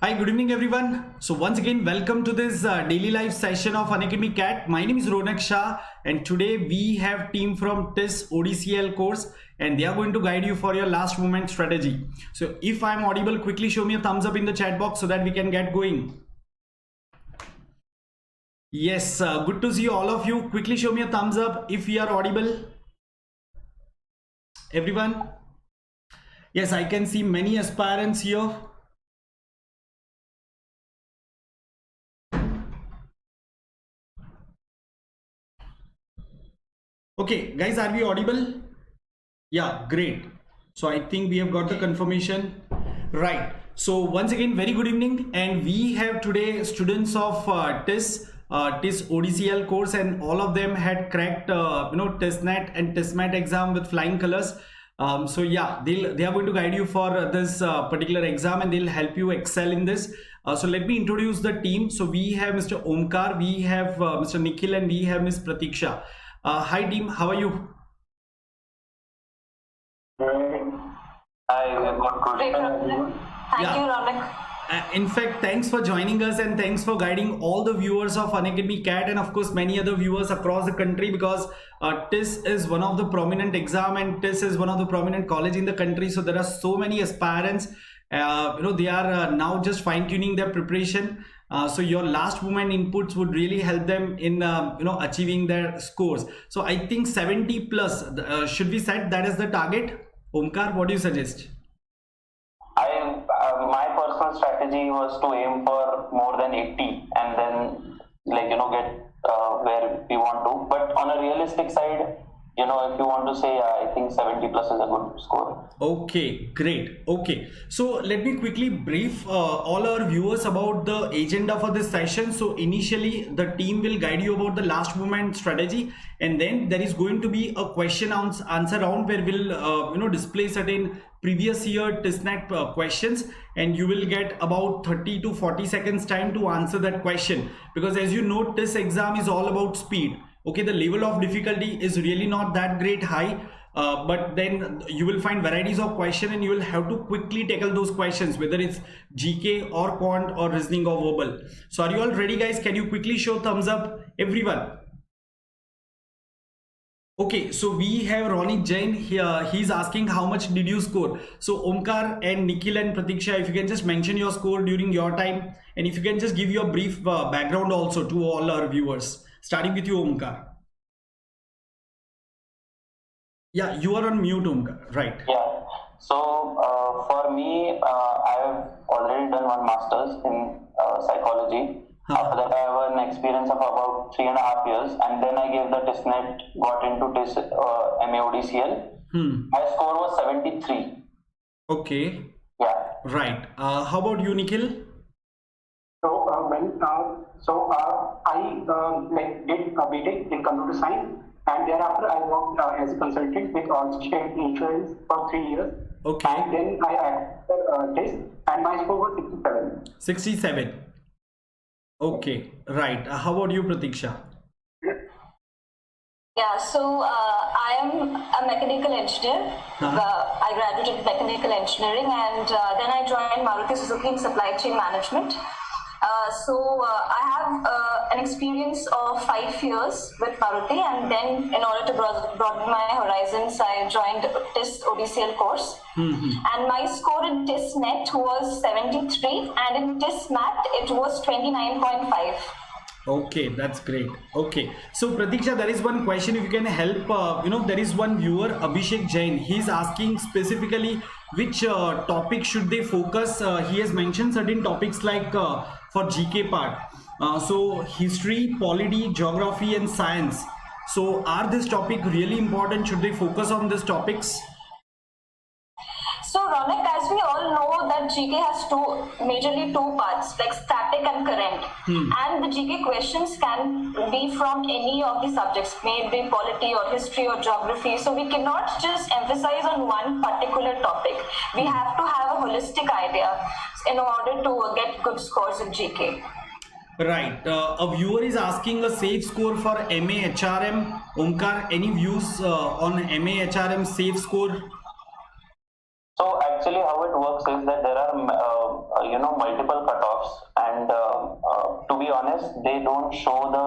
Hi, good evening everyone. So once again, welcome to this daily live session of Unacademy CAT. My name is Ronak Shah and today we have team from TISS ODCL course and they are going to guide you for your last moment strategy. So if I'm audible, quickly show me a thumbs up in the chat box so that we can get going. Yes, good to see all of you. Quickly show me a thumbs up if we are audible. Everyone? Yes, I can see many aspirants here. Okay, guys, are we audible? Yeah, great. So I think we have got the confirmation. Right. So once again, very good evening. And we have today students of TISS ODCL course, and all of them had cracked, TISSNet and TISSMAT exam with flying colors. So yeah, they are going to guide you for this particular exam and they'll help you excel in this. So let me introduce the team. So we have Mr. Omkar, we have Mr. Nikhil, and we have Ms. Pratiksha. Hi team, how are you? Hi, Thank you, Ronak. In fact, thanks for joining us and thanks for guiding all the viewers of Unacademy CAT and of course many other viewers across the country, because TISS is one of the prominent exam and TISS is one of the prominent college in the country. So there are so many aspirants. They are now just fine-tuning their preparation. So your last moment inputs would really help them in achieving their scores. So I think 70 plus should we set that as the target? Omkar, what do you suggest? My personal strategy was to aim for more than 80 and then get where we want to. But on a realistic side, if you want to say, I think 70 plus is a good score. Okay, great. Okay, so let me quickly brief all our viewers about the agenda for this session. So initially the team will guide you about the last moment strategy, and then there is going to be a question answer round where we'll display certain previous year TISSNet questions, and you will get about 30 to 40 seconds time to answer that question, because as you know, TISS exam is all about speed. Okay, the level of difficulty is really not that great high, but then you will find varieties of questions and you will have to quickly tackle those questions, whether it's GK or quant or reasoning or verbal. So are you all ready, guys? Can you quickly show thumbs up, everyone? Okay, so we have Ronnie Jain here. He's asking how much did you score? So Omkar and Nikhil and Pratiksha, if you can just mention your score during your time, and if you can just give your brief background also to all our viewers. Starting with you, Omkar. Yeah, you are on mute, Omkar. Right. Yeah. So for me, I have already done one master's in psychology. After that, I have an experience of about 3.5 years, and then I gave the TISSNet, got into TISS MAODCL. My score was 73. Okay. Yeah. Right. How about you, Nikhil? I did a BTech in computer science, and thereafter I worked as a consultant with Allstate Insurance for 3 years. Okay. And then I had TISS, and my score was 67. 67. Okay. Right. How about you, Pratiksha? Yeah, so I am a mechanical engineer. I graduated in mechanical engineering, and then I joined Maruti Suzuki in supply chain management. I have an experience of 5 years with Maruti, and then in order to broaden my horizons, I joined TISS ODCL course. And my score in TISSNet was 73, and in TISSMAT it was 29.5. Okay, that's great. Okay, so Pratiksha, there is one question, if you can help. There is one viewer, Abhishek Jain. He's asking specifically which topic should they focus. He has mentioned certain topics like for GK part. So history, polity, geography and science. So are this topic really important? Should they focus on these topics? So Ronak, as we all know that GK has majorly two parts, like static and current. And the GK questions can be from any of the subjects, maybe polity or history or geography. So we cannot just emphasize on one particular topic. We have to have a holistic idea in order to get good scores in GK. Right. A viewer is asking a safe score for MA HRM. Omkar, any views on MA HRM safe score? So actually how it works is that there are multiple cutoffs, and to be honest, they don't show the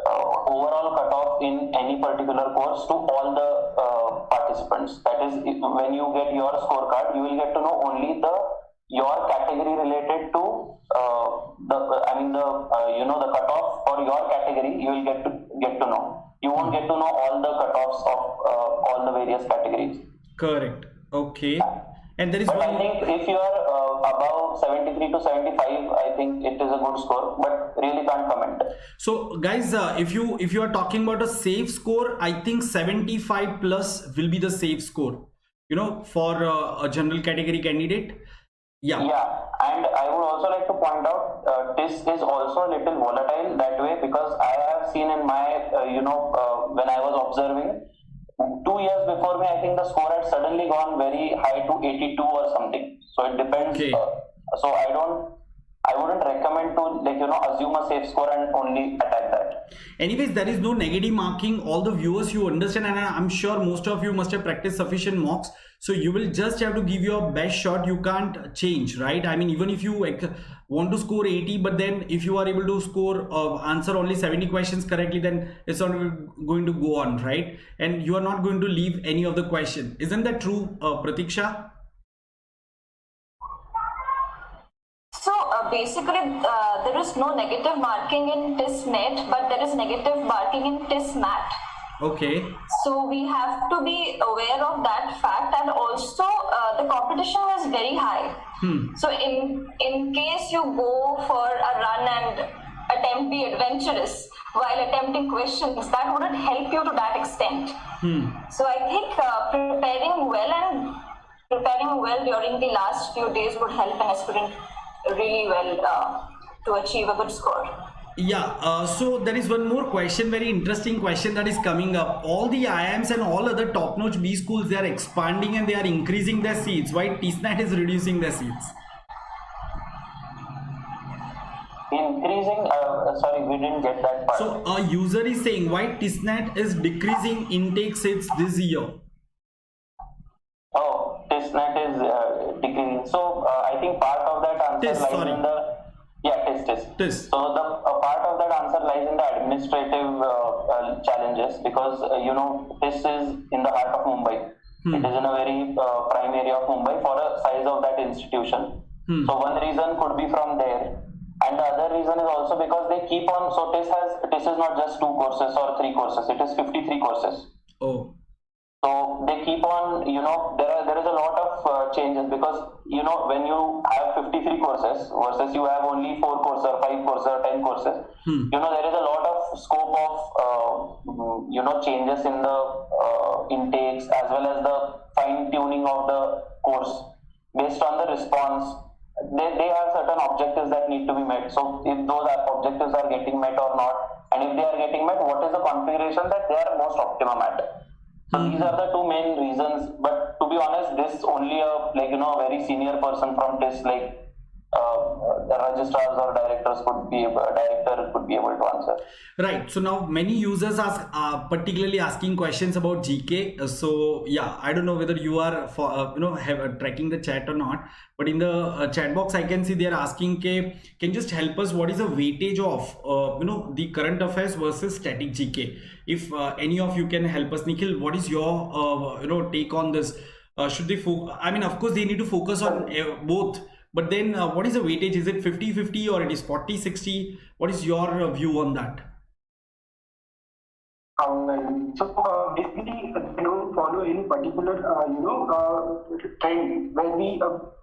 overall cutoff in any particular course to all the participants. That is, when you get your scorecard, you will get to know only your category related to the cutoff for your category. You will get to know. You won't get to know all the cutoffs of all the various categories. Correct. Okay. And there is but one. I think if you are above 73 to 75, I think it is a good score, but really can't comment. So guys, if you are talking about a safe score, I think 75 plus will be the safe score, for a general category candidate. Yeah, and I would also like to point out TISS is also a little volatile that way, because I have seen in my when I was observing 2 years before me, I think the score had suddenly gone very high to 82 or something. So it depends. Okay. So I wouldn't recommend to assume a safe score and only attack that. Anyways, there is no negative marking. All the viewers, you understand, and I'm sure most of you must have practiced sufficient mocks. So you will just have to give your best shot. You can't change, right? I mean, even if you want to score 80, but then if you are able to score answer only 70 questions correctly, then it's not going to go on, right? And you are not going to leave any of the question. Isn't that true, Pratiksha? So basically, there is no negative marking in TISS NET, but there is negative marking in TISS MAT. Okay. So we have to be aware of that fact, and also the competition is very high. So in case you go for a run and attempt be adventurous while attempting questions, that wouldn't help you to that extent. So I think preparing well during the last few days would help an aspirant really well to achieve a good score. Yeah, so there is one more question, very interesting question that is coming up. All the IIMs and all other top-notch B schools, they are expanding and they are increasing their seats. Why TISSNET is reducing their seats? Increasing? Sorry, we didn't get that part. So a user is saying why TISSNET is decreasing intake seats this year. Oh, TISSNET is decreasing. So I think part of that answer lies in the TISS. So the part of that answer lies in the administrative challenges, because TISS is in the heart of Mumbai. It is in a very prime area of Mumbai for a size of that institution. So one reason could be from there, and the other reason is also because they keep on. So TISS is not just 2 courses or 3 courses; it is 53 courses. Oh. So they keep on, there is a lot of changes, because when you have 53 courses versus you have only 4 courses or 5 courses or 10 courses, there is a lot of scope of changes in the intakes, as well as the fine tuning of the course based on the response. They have certain objectives that need to be met. So if those objectives are getting met or not, and if they are getting met, what is the configuration that they are most optimum at? So these are the 2 main reasons. But to be honest, this only a very senior person from TISS, the registrars or director could be able to answer. Right. So now many users are particularly asking questions about GK. So yeah, I don't know whether you are tracking the chat or not, but in the chat box I can see they are asking, can you just help us, what is the weightage of the current affairs versus static GK? If any of you can help us. Nikhil, what is your take on this? Should they of course they need to focus on both. But then what is the weightage? Is it 50-50 or it is 40-60? What is your view on that? So basically, we don't follow any particular, trend where we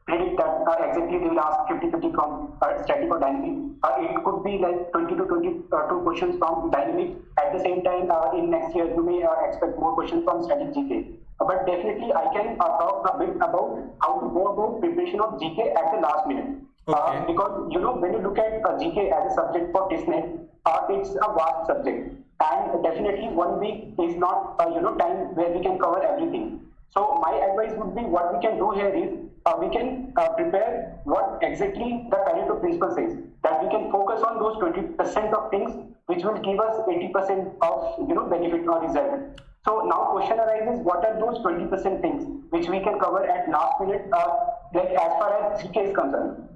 predict that exactly they will ask 50-50 from static or dynamic. It could be like 20 to 22 questions from dynamic. At the same time, in next year, you may expect more questions from static GK. But definitely, I can talk a bit about how to go about preparation of GK at the last minute. Okay. Because when you look at GK as a subject for TISSNET, it's a vast subject, and definitely 1 week is not time where we can cover everything. So my advice would be, what we can do here is we can prepare what exactly the Pareto principle says, that we can focus on those 20% of things which will give us 80% of benefit or result. So now question arises, what are those 20% things which we can cover at last minute like as far as GK is concerned.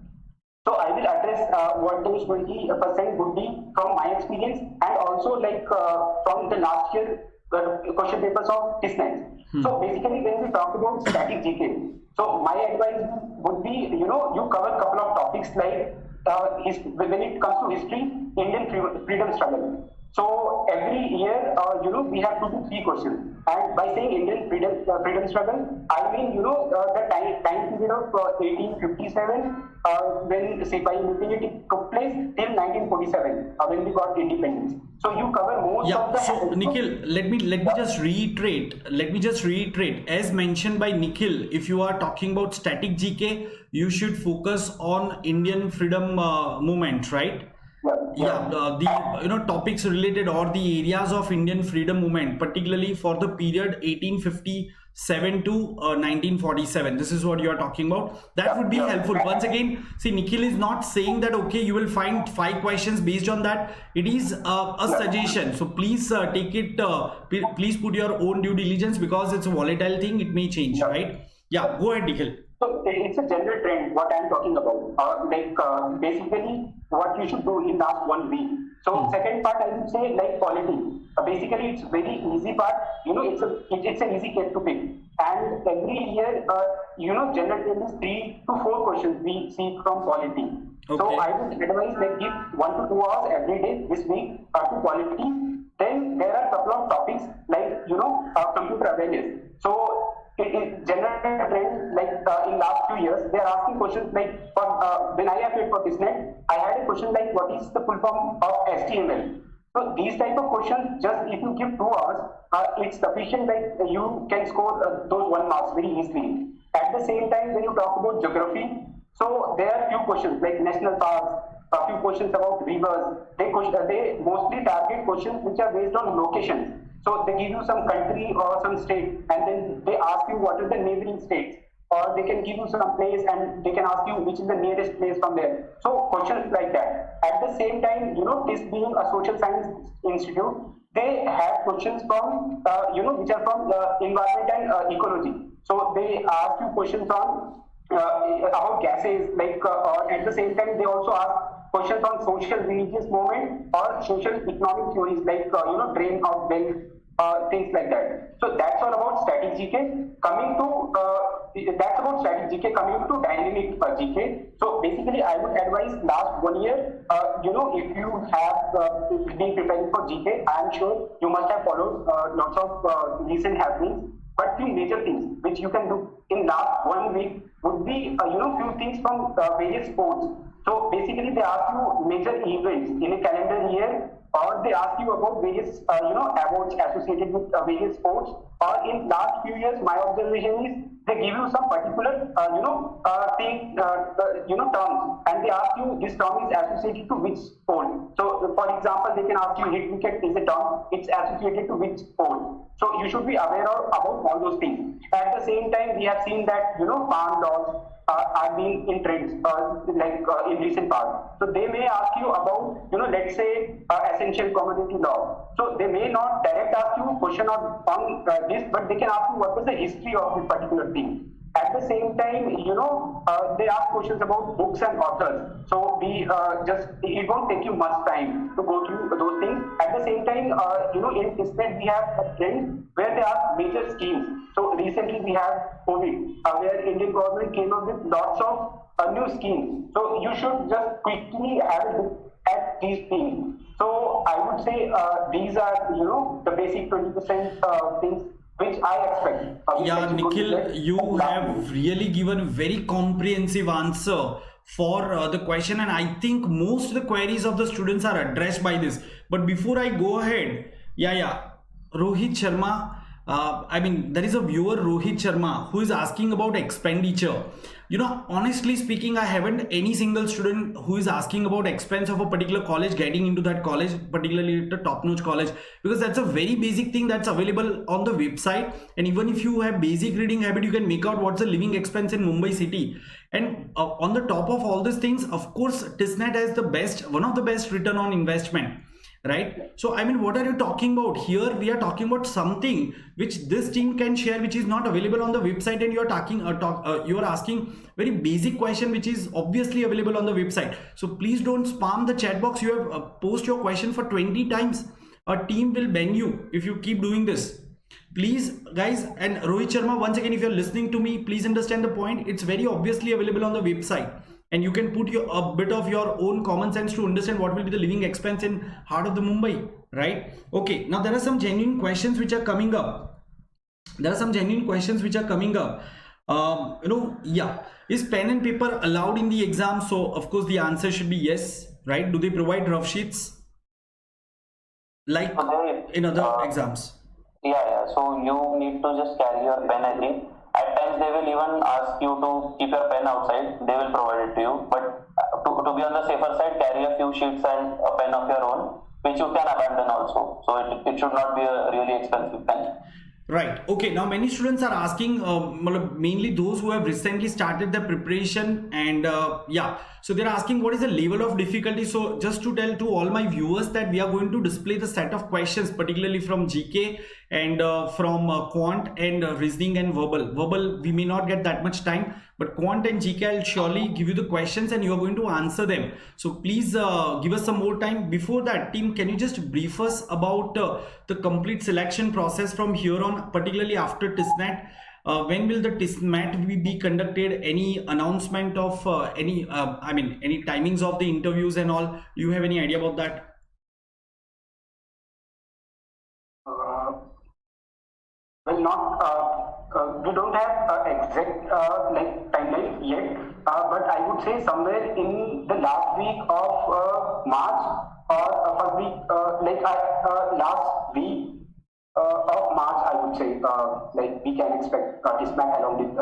So I will address what those 20% would be from my experience, and also like from the last year question papers of TISS. So basically, when we talk about static GK, so my advice would be, you cover a couple of topics like when it comes to history, Indian freedom struggle. So every year, we have 2 to 3 questions. And by saying Indian freedom struggle, I mean, the time period of 1857, when Sipahi Mutiny took place, till 1947, when we got independence. So you cover most of the. So Nikhil, let me just reiterate. Let me just reiterate. As mentioned by Nikhil, if you are talking about static GK, you should focus on Indian freedom movement, right? The topics related or the areas of Indian freedom movement, particularly for the period 1857 to 1947. This is what you are talking about. That would be helpful. Once again, see, Nikhil is not saying that okay, you will find 5 questions based on that. It is a suggestion. So please take it. Please put your own due diligence, because it's a volatile thing. It may change, right? Yeah, go ahead, Nikhil. So it's a general trend, what I'm talking about. Basically, what you should do in last 1 week. So second part, I would say like polity. Basically, it's very easy part. It's an easy case to pick. And every year, general trend is 3 to 4 questions we see from polity. Okay. So I would advise like give 1 to 2 hours every day this week to polity. Then there are a couple of topics like computer awareness. So it is general trend, like in last few years, they are asking questions like, when I applied for TISS, I had a question like, what is the full form of HTML? So these type of questions, just if you give 2 hours, it's sufficient, like you can score those 1 marks very easily. At the same time, when you talk about geography, so there are few questions like national parks, a few questions about rivers. They mostly target questions which are based on locations. So they give you some country or some state, and then they ask you what is the neighboring states, or they can give you some place and they can ask you which is the nearest place from there. So questions like that. At the same time, this being a social science institute, they have questions from which are from environment and ecology. So they ask you questions on about gases, like or at the same time they also ask questions on social religious movement or social economic theories like drain of wealth, things like that. So that's all about static GK. Coming to dynamic GK. So basically, I would advise last 1 year, if you have been preparing for GK, I am sure you must have followed lots of recent happenings. But few major things which you can do in last 1 week would be few things from various sports. So basically, they ask you major events in a calendar year, or they ask you about various awards associated with various sports. Or in last few years, my observation is they give you some particular terms, and they ask you this term is associated to which sport. So for example, they can ask you hit wicket is a term, it's associated to which sport. So you should be aware about all those things. At the same time, we have seen that farm dogs are being in trends in recent past. So they may ask you about let's say essential commodity law. So they may not direct ask you a question on this, but they can ask you what was the history of this particular thing. At the same time, they ask questions about books and authors. So it won't take you much time to go through those things. At the same time, in TISS we have a trend where they ask major schemes. So recently we have COVID, where Indian government came up with lots of new schemes. So you should just quickly have a look at these things. So I would say these are the basic 20% things which I expect. Yeah, Nikhil, you have really given a very comprehensive answer for the question, and I think most of the queries of the students are addressed by this. But before I go ahead, Rohit Sharma, there is a viewer, Rohit Sharma, who is asking about expenditure. Honestly speaking, I haven't any single student who is asking about expense of a particular college getting into that college, particularly the top-notch college, because that's a very basic thing that's available on the website. And even if you have basic reading habit, you can make out what's the living expense in Mumbai city. And on the top of all these things, of course, TISS has one of the best return on investment. right? So I mean, what are you talking about here? We are talking about something which this team can share, which is not available on the website, and you are talking you are asking very basic question which is obviously available on the website. So please don't spam the chat box. You have post your question for 20 times. A team will bang you if you keep doing this. Please guys, and Rohit Sharma, once again, if you're listening to me, please understand the point. It's very obviously available on the website, and you can put a bit of your own common sense to understand what will be the living expense in heart of the Mumbai, right? Okay, now there are some genuine questions which are coming up. Yeah, is pen and paper allowed in the exam? So of course the answer should be yes, right? Do they provide rough sheets like in other exams? Yeah. So you need to just carry your pen, I think. At times they will even ask you to keep your pen outside. They will provide it to you. But to be on the safer side, carry a few sheets and a pen of your own, which you can abandon also. So it should not be a really expensive pen. Right. Okay. Now many students are asking, mainly those who have recently started the preparation, and yeah, so they're asking what is the level of difficulty. So just to tell to all my viewers that we are going to display the set of questions, particularly from GK and from quant and reasoning and verbal. We may not get that much time, but quant and GK, I'll surely give you the questions and you are going to answer them. So please give us some more time. Before that, team, can you just brief us about the complete selection process from here on, particularly after TISSNET? When will the TISSNET be conducted? Any announcement of any timings of the interviews and all? Do you have any idea about that? Well, not we don't have exact like timeline yet, but I would say somewhere in the last week of March or first week, last week of March, I would say, like we can expect TISSNET along with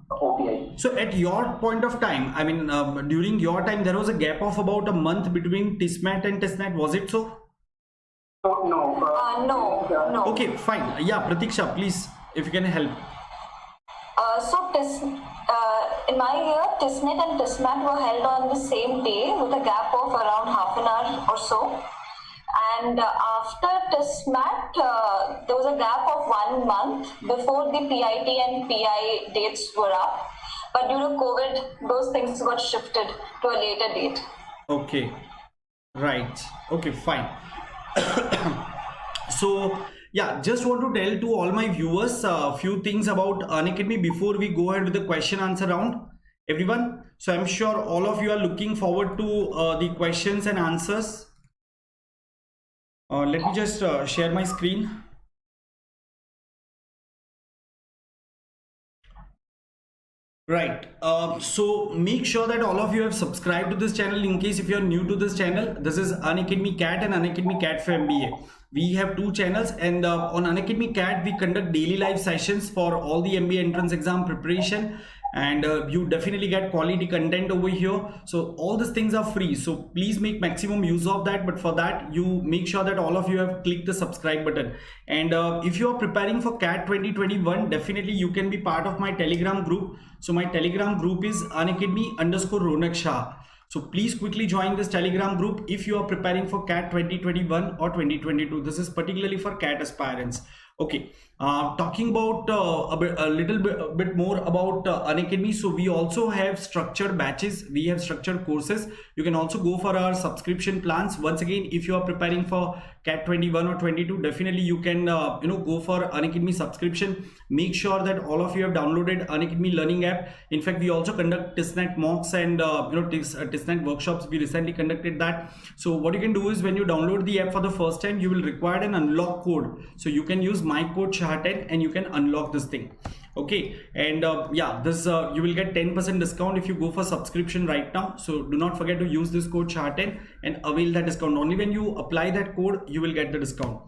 OPI. So at your point of time, I mean, during your time, there was a gap of about a month between TISSNET and TISSNET. Was it so? No. Okay, fine. Yeah, Pratiksha, please, if you can help. In my year, TISSNET and TISSMAT were held on the same day with a gap of around half an hour or so. And after TISSMAT, there was a gap of 1 month before the PIT and PI dates were up. But due to COVID, those things got shifted to a later date. Okay, right. Okay, fine. So yeah, just want to tell to all my viewers a few things about Unacademy before we go ahead with the question answer round, everyone. So I'm sure all of you are looking forward to the questions and answers. Let me just share my screen. Right. So make sure that all of you have subscribed to this channel. In case if you are new to this channel, this is Unacademy CAT and Unacademy CAT for MBA. We have two channels, and on Unacademy CAT we conduct daily live sessions for all the MBA entrance exam preparation, and you definitely get quality content over here. So all these things are free, so please make maximum use of that. But for that, you make sure that all of you have clicked the subscribe button. And if you are preparing for CAT 2021, definitely you can be part of my Telegram group. So my Telegram group is Unacademy_Ronak Shah. So please quickly join this Telegram group if you are preparing for CAT 2021 or 2022. This is particularly for CAT aspirants. Okay, talking about a little bit more about Unacademy. So we also have structured batches, we have structured courses. You can also go for our subscription plans. Once again, if you are preparing for CAT 21 or 22, definitely you can go for Unacademy subscription. Make sure that all of you have downloaded Unacademy Learning app. In fact, we also conduct TISSNET mocks and TISSNET workshops. We recently conducted that. So what you can do is, when you download the app for the first time, you will require an unlock code. So you can use my code SHAH10 and you can unlock this thing. Okay, and yeah, this you will get 10% discount if you go for subscription right now. So do not forget to use this code SHAH10 and avail that discount. Only when you apply that code, you will get the discount.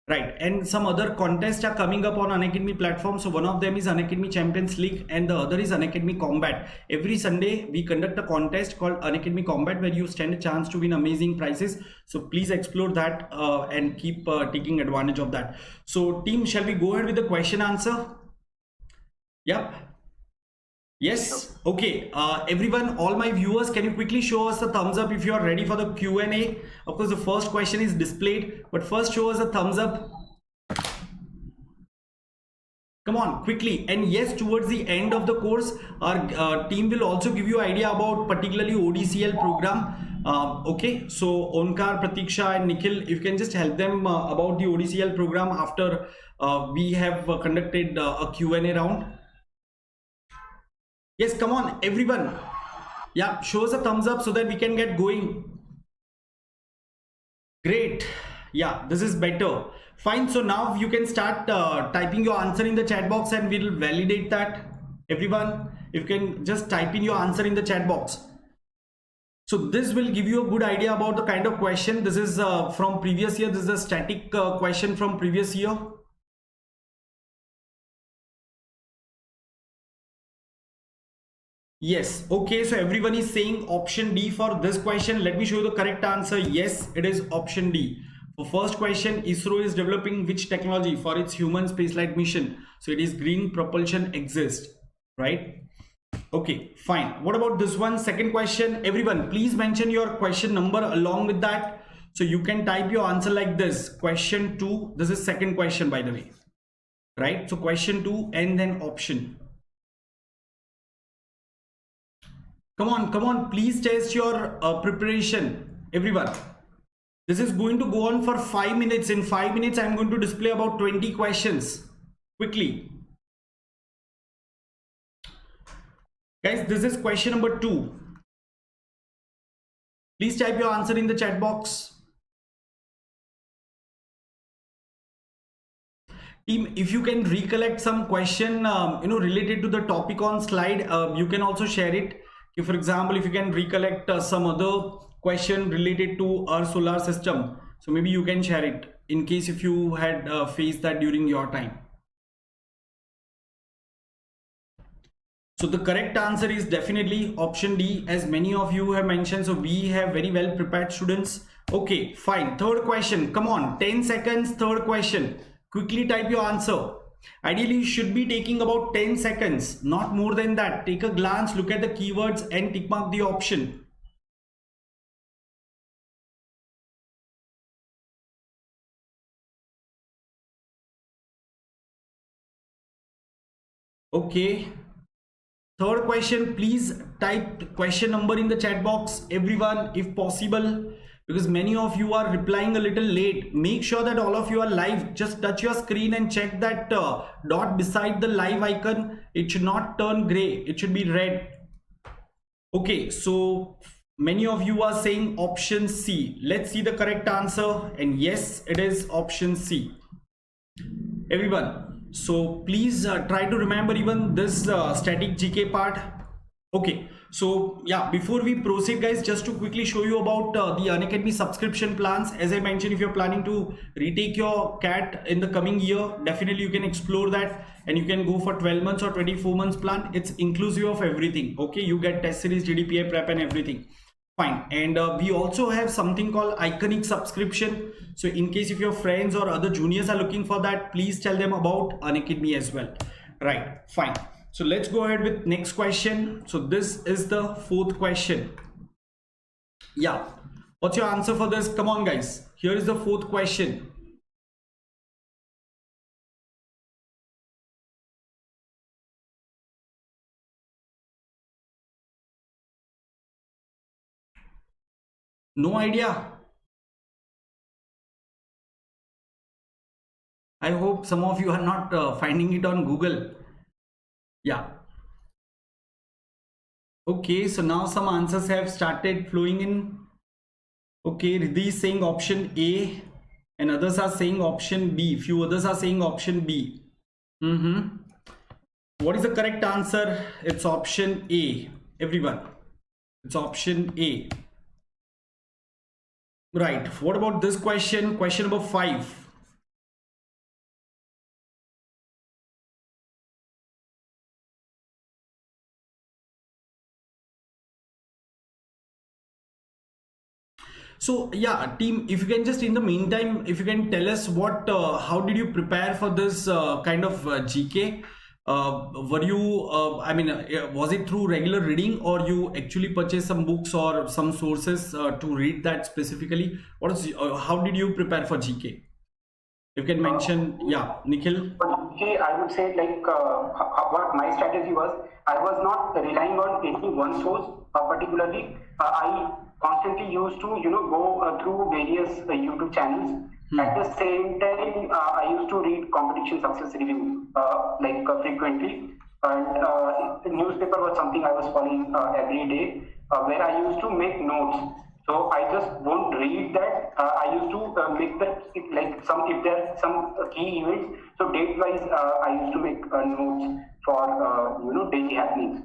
Right, and some other contests are coming up on Unacademy platform. So one of them is Unacademy Champions League and the other is Unacademy Combat. Every Sunday we conduct a contest called Unacademy Combat where you stand a chance to win amazing prizes. So please explore that and keep taking advantage of that. So team, shall we go ahead with the question answer? Yep. Yes. Okay. Everyone, all my viewers, can you quickly show us a thumbs up if you are ready for the Q&A? Of course, the first question is displayed, but first show us a thumbs up. Come on, quickly. And yes, towards the end of the course, our team will also give you idea about particularly ODCL program. Okay, so Onkar, Pratiksha and Nikhil, if you can just help them about the ODCL program after we have conducted a Q&A round. Yes, come on, everyone. Yeah, show us a thumbs up so that we can get going. Great. Yeah, this is better. Fine. So now you can start typing your answer in the chat box and we'll validate that. Everyone, if you can just type in your answer in the chat box. So this will give you a good idea about the kind of question. This is from previous year. This is a static question from previous year. Yes. Okay. So everyone is saying option D for this question. Let me show you the correct answer. Yes, it is option D. For first question, ISRO is developing which technology for its human spaceflight mission? So it is green propulsion exist, right? Okay, fine. What about this one? Second question. Everyone, please mention your question number along with that. So you can type your answer like this. Question 2. This is second question, by the way, right? So question 2 and then option. Come on, please test your preparation, everyone. This is going to go on for 5 minutes. In 5 minutes, I'm going to display about 20 questions quickly. Guys, this is question number 2. Please type your answer in the chat box. Team, if you can recollect some question, related to the topic on slide, you can also share it. If, for example, if you can recollect some other question related to our solar system, so maybe you can share it in case if you had faced that during your time. So the correct answer is definitely option D, as many of you have mentioned. So we have very well prepared students. Okay, fine. Third question. Come on, 10 seconds. Third question. Quickly type your answer. Ideally, you should be taking about 10 seconds, not more than that. Take a glance, look at the keywords and tick mark the option. Okay. Third question, please type question number in the chat box, everyone, if possible, because many of you are replying a little late. Make sure that all of you are live. Just touch your screen and check that dot beside the live icon. It should not turn gray. It should be red. Okay, so many of you are saying option C. Let's see the correct answer. And yes, it is option C. Everyone. So please try to remember even this static GK part. Okay, so yeah, before we proceed, guys, just to quickly show you about the Unacademy subscription plans. As I mentioned, if you're planning to retake your CAT in the coming year, definitely you can explore that and you can go for 12 months or 24 months plan. It's inclusive of everything. Okay, you get test series, GDPI prep and everything. Fine. And we also have something called iconic subscription. So in case if your friends or other juniors are looking for that, please tell them about Unacademy as well. Right, fine. So let's go ahead with next question. So this is the fourth question. Yeah, what's your answer for this? Come on, guys. Here is the fourth question. No idea. I hope some of you are not finding it on Google. Yeah. Okay, so now some answers have started flowing in. Okay, Riddhi is saying option A and others are saying option B. Few others are saying option B. What is the correct answer? It's option A. Everyone, it's option A. Right. What about this question? Question number 5. So yeah, team, if you can just in the meantime, if you can tell us what, how did you prepare for this kind of GK? were you, was it through regular reading, or you actually purchased some books or some sources to read that specifically? How did you prepare for GK? You can mention, yeah, Nikhil. For GK, I would say like what my strategy was. I was not relying on any one source particularly. I constantly used to go through various YouTube channels. At the same time, I used to read competition success review frequently, and the newspaper was something I was following every day, where I used to make notes. So I just won't read that. I used to make that if there are some key events. So date wise, I used to make notes for daily happenings.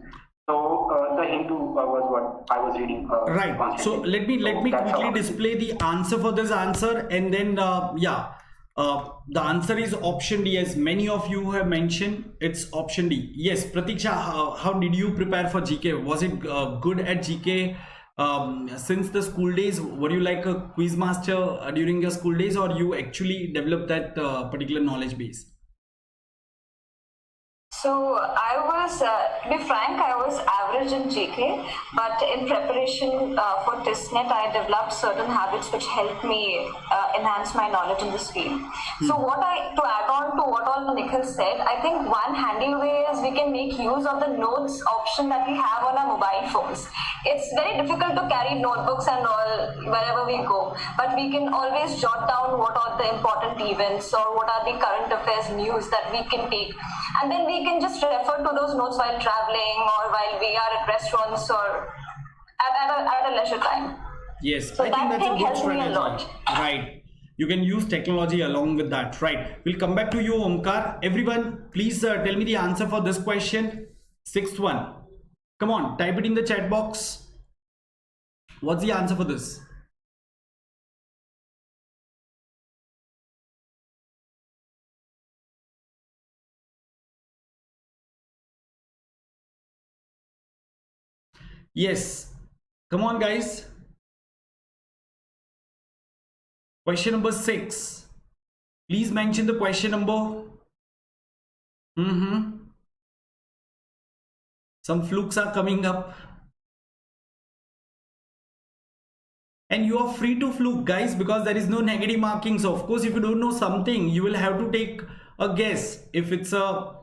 So the Hindu was what I was reading. Right. Constantly. So let me quickly display the answer for this answer, and then the answer is option D, as many of you have mentioned. It's option D. Yes, Pratiksha, how did you prepare for GK? Was it good at GK? Since the school days, were you like a quiz master during your school days, or you actually developed that particular knowledge base? So I was, to be frank, I was average in GK, but in preparation for TISS-NET, I developed certain habits which helped me enhance my knowledge in this field. So to add on to what all Nikhil said, I think one handy way is we can make use of the notes option that we have on our mobile phones. It's very difficult to carry notebooks and all wherever we go, but we can always jot down what are the important events or what are the current affairs news that we can take, and then we can just refer to those notes while traveling or while we are at restaurants or at a leisure time. Yes, So I think that's a good helps me a strategy. lot. Right. You can use technology along with that. Right. We'll come back to you, Omkar. Everyone, please tell me the answer for this question. Sixth one. Come on, type it in the chat box. What's the answer for this? Yes. Come on, guys. Question number 6. Please mention the question number. Some flukes are coming up. And you are free to fluke, guys, because there is no negative marking. So of course, if you don't know something, you will have to take a guess. If it's a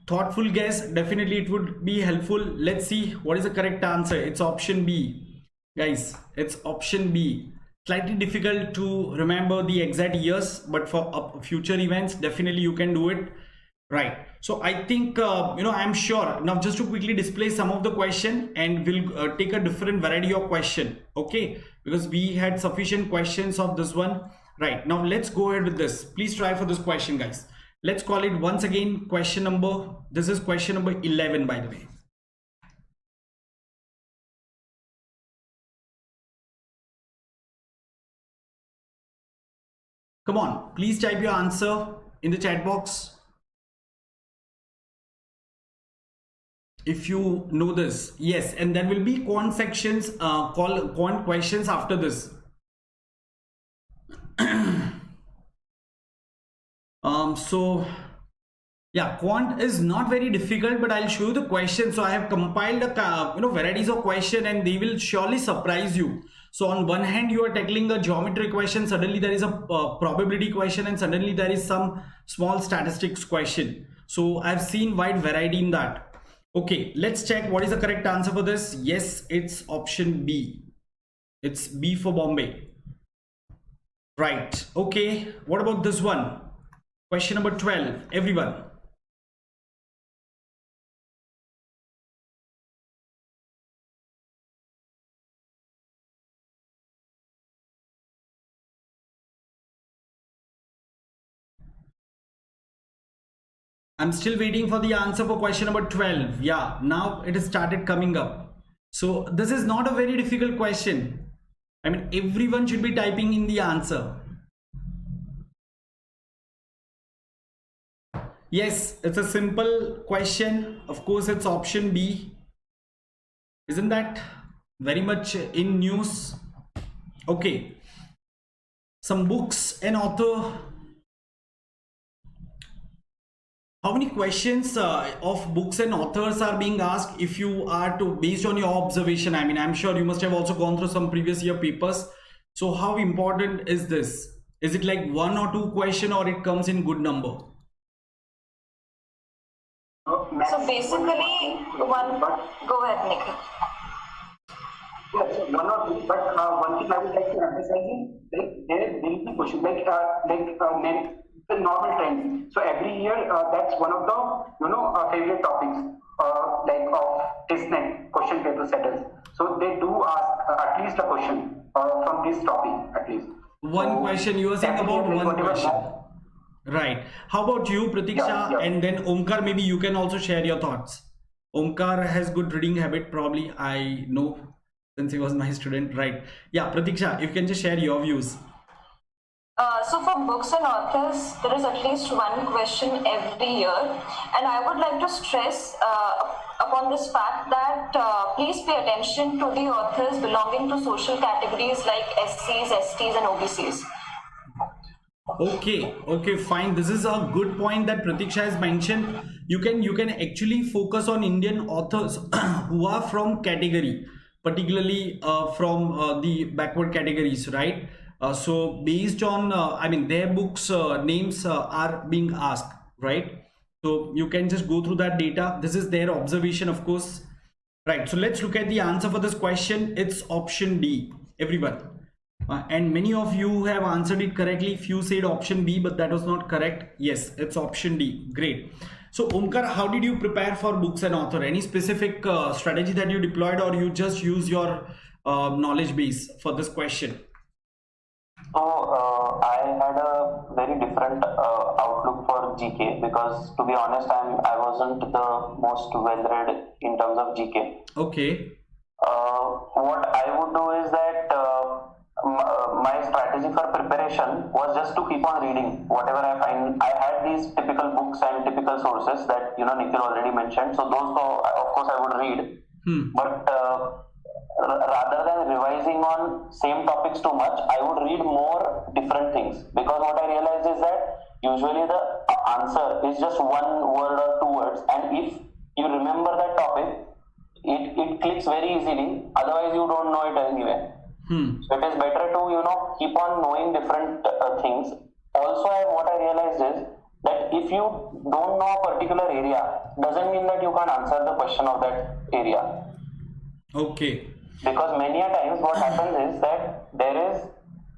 thoughtful guess, definitely it would be helpful. Let's see what is the correct answer. It's option B, guys. It's option B. Slightly difficult to remember the exact years, but for future events, definitely you can do it. Right. So I think I'm sure. Now just to quickly display some of the question, and we'll take a different variety of question. Okay, because we had sufficient questions of this one. Right. Now let's go ahead with this. Please try for this question, guys. Let's call it once again question number. This is question number 11, by the way. Come on, please type your answer in the chat box. If you know this. Yes, and there will be quant sections, quant questions after this. So yeah, quant is not very difficult, but I'll show you the question. So I have compiled a varieties of question, and they will surely surprise you. So on one hand, you are tackling a geometry question, suddenly there is a probability question, and suddenly there is some small statistics question. So I've seen wide variety in that. Okay, let's check what is the correct answer for this. Yes, it's option B. It's B for Bombay. Right. Okay, what about this one? Question number 12, everyone. I'm still waiting for the answer for question number 12. Yeah, now it has started coming up. So this is not a very difficult question. I mean, everyone should be typing in the answer. Yes, it's a simple question. Of course, it's option B. Isn't that very much in news? Okay. Some books and author. How many questions of books and authors are being asked if you are to, based on your observation? I mean, I'm sure you must have also gone through some previous year papers. So how important is this? Is it like 1 or 2 question, or it comes in good number? So basically, one. Go ahead, Nikhil. Yes, one or two, but one thing I would like to emphasize is like there will be questions the normal trend. So every year, that's one of the favorite topics like of TISS question paper setters. So they do ask at least a question from this topic at least. One question, you were saying about one question. Right. How about you, Pratiksha? Yeah. And then Omkar, maybe you can also share your thoughts. Omkar has good reading habit, probably. I know since he was my student. Right. Yeah, Pratiksha, if you can just share your views. So for books and authors, there is at least one question every year, and I would like to stress upon this fact that please pay attention to the authors belonging to social categories like SCs, STs, and OBCs. Okay, fine. This is a good point that Pratiksha has mentioned. You can actually focus on Indian authors who are from category, particularly from the backward categories, right? So based on I mean their books names are being asked, right? So you can just go through that data. This is their observation, of course, right? So let's look at the answer for this question. It's option D, everyone. And many of you have answered it correctly. Few said option B, but that was not correct. Yes, it's option D. Great. So Omkar, how did you prepare for books and author? Any specific strategy that you deployed, or you just use your knowledge base for this question? So I had a very different outlook for GK because, to be honest, I wasn't the most well-read in terms of GK. Okay. What I would do is that my strategy for preparation was just to keep on reading whatever I find. I had these typical books and typical sources that Nikhil already mentioned. So those, of course, I would read. But rather than revising on same topics too much, I would read more different things, because what I realized is that usually the answer is just one word or 2 words, and if you remember that topic, it clicks very easily. Otherwise, you don't know it anyway. So it is better to keep on knowing different things. Also, what I realized is that if you don't know a particular area, doesn't mean that you can't answer the question of that area. Okay. Because many a times what happens is that there is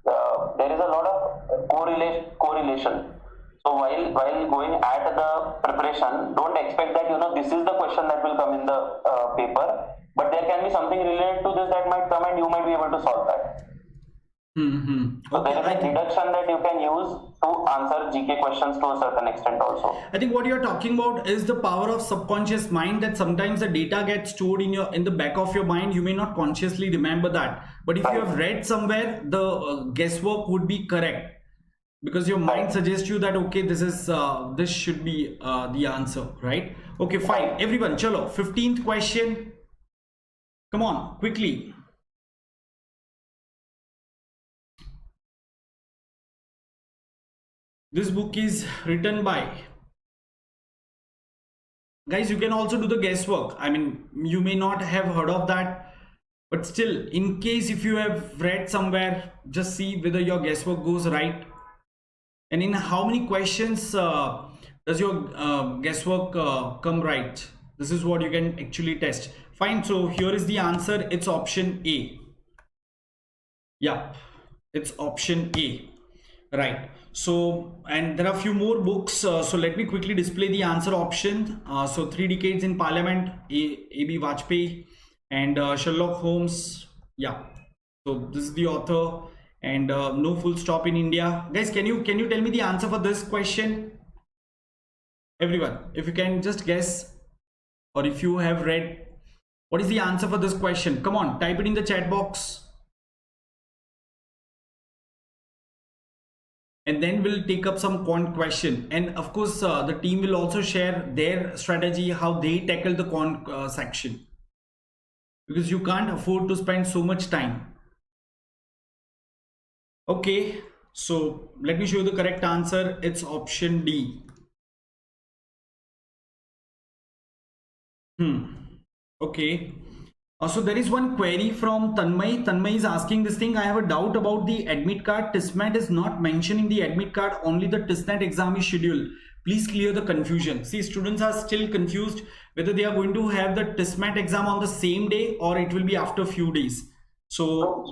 a lot of correlation. So while going at the preparation, don't expect that this is the question that will come in the paper, but there can be something related to this that might come, and you might be able to solve that. So there is a deduction that you can use to answer GK questions to a certain extent also. I think what you're talking about is the power of subconscious mind, that sometimes the data gets stored in the back of your mind. You may not consciously remember that, but if you have read somewhere, the guesswork would be correct, because your mind suggests you that okay, this should be the answer, right? Okay, fine. Everyone, chalo, 15th question. Come on, quickly. This book is written by, guys, you can also do the guesswork. I mean, you may not have heard of that, but still, in case if you have read somewhere, just see whether your guesswork goes right. And in how many questions does your guesswork come right? This is what you can actually test. Fine, so here is the answer. It's option A. Yeah, it's option A. Right. So, and there are a few more books. So let me quickly display the answer option. So 3 Decades in Parliament, A.B. Vajpayee, and Sherlock Holmes. Yeah. So this is the author, and No Full Stop in India. Guys, can you tell me the answer for this question? Everyone, if you can just guess, or if you have read, what is the answer for this question? Come on, type it in the chat box. And then we'll take up some quant question, and of course the team will also share their strategy, how they tackle the quant section, because you can't afford to spend so much time. Okay, so let me show you the correct answer. It's option D. Okay. So there is one query from Tanmay. Tanmay is asking this thing. I have a doubt about the admit card. TISSMAT is not mentioning the admit card. Only the TISSNET exam is scheduled. Please clear the confusion. See, students are still confused whether they are going to have the TISSMAT exam on the same day or it will be after a few days. So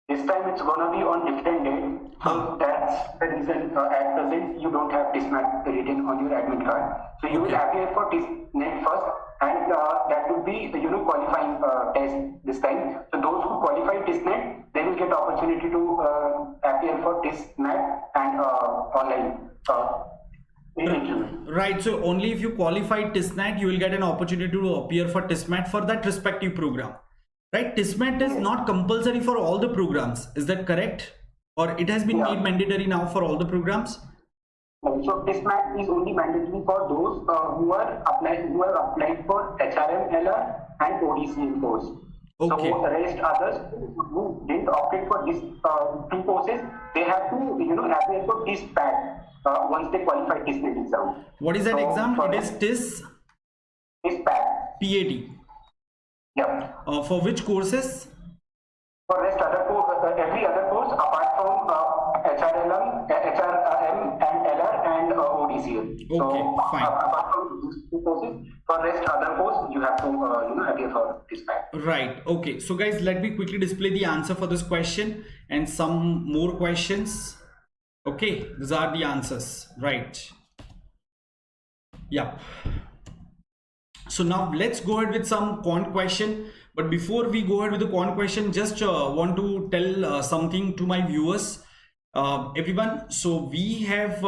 this time it's gonna be on different day. So that's the reason at present you don't have TISSMAT written on your admit card. So you will appear for TISSNET first, and that would be qualifying test this time. So those who qualify TISSNET, they will get opportunity to appear for TISSMAT and online. Right, so only if you qualify TISSNET, you will get an opportunity to appear for TISSMAT for that respective program. Right, TISSMAT is not compulsory for all the programs. Is that correct? Or it has been made mandatory now for all the programs? So TISSMAT is only mandatory for those who have applied for HRM, LR and ODCM course. Okay. So the rest others who didn't opt for these two courses, they have to apply for TISSPAT once they qualify TISSNET exam. What is that exam? It is TISS? TISSPAT. PAT. Yeah. For which courses? For rest other every other course apart from HRM and LR and ODCM. Okay, so, fine. Apart from these two courses, for rest other course you have to appear for TISSPAT. Right. Okay. So guys, let me quickly display the answer for this question and some more questions. Okay, these are the answers. Right. Yeah. So now let's go ahead with some quant question. But before we go ahead with the quant question, just want to tell something to my viewers. Everyone, so we have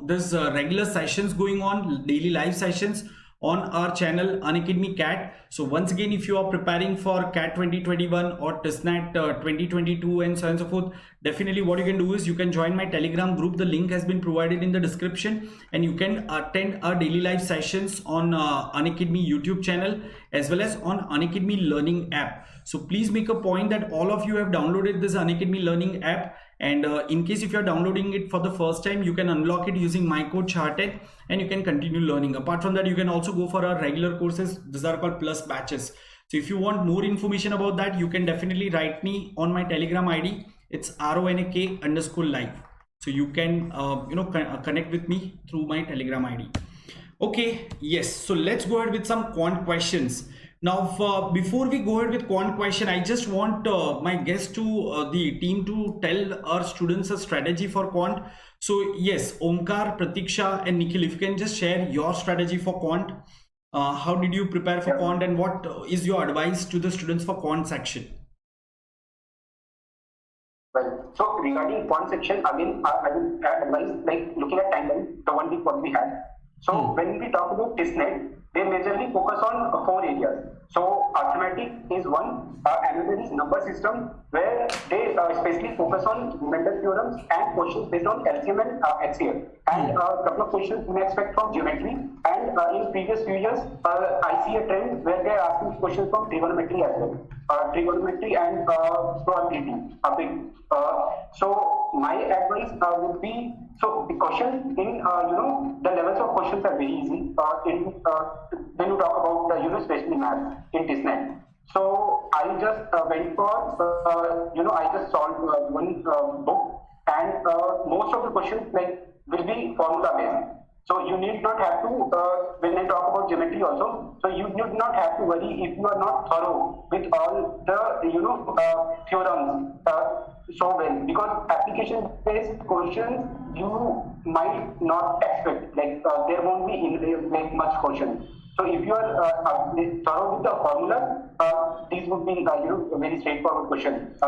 there's regular sessions going on, daily live sessions on our channel Unacademy CAT. So once again, if you are preparing for CAT 2021 or TISSNET 2022 and so on and so forth, definitely what you can do is you can join my Telegram group. The link has been provided in the description, and you can attend our daily live sessions on Unacademy YouTube channel as well as on Unacademy Learning app. So please make a point that all of you have downloaded this Unacademy Learning app, and in case if you are downloading it for the first time, you can unlock it using my code CHARTED and you can continue learning. Apart from that, you can also go for our regular courses. These are called plus batches. So if you want more information about that, you can definitely write me on my Telegram ID. It's RONAK_live. So you can connect with me through my Telegram ID. Okay, yes, so let's go ahead with some quant questions. Now, before we go ahead with quant question, I just want my guests to the team to tell our students a strategy for quant. So yes, Omkar, Pratiksha and Nikhil, if you can just share your strategy for quant. How did you prepare for quant, and what is your advice to the students for quant section? Well, so regarding quant section, again, I will advise like looking at timeline, the 1 week what we had. So when we talk about TISSNET, they majorly focus on 4 areas. So arithmetic is one, another is number system, where they especially focus on Mendel theorems and questions based on LCM and HCF. And a couple of questions you may expect from geometry. And in previous few years, I see a trend where they are asking questions from trigonometry as well. Trigonometry and probability are big. So my advice would be, so the question in the levels of questions are very easy when you talk about especially math in TISSNET. So I just went for I just solved one book, and most of the questions will be formula based. So you need not have to when I talk about geometry also. So you need not have to worry if you are not thorough with all the theorems so well, because application based questions you might not expect, there won't be much questions. So if you are thorough with the formulas, these would be very straightforward questions.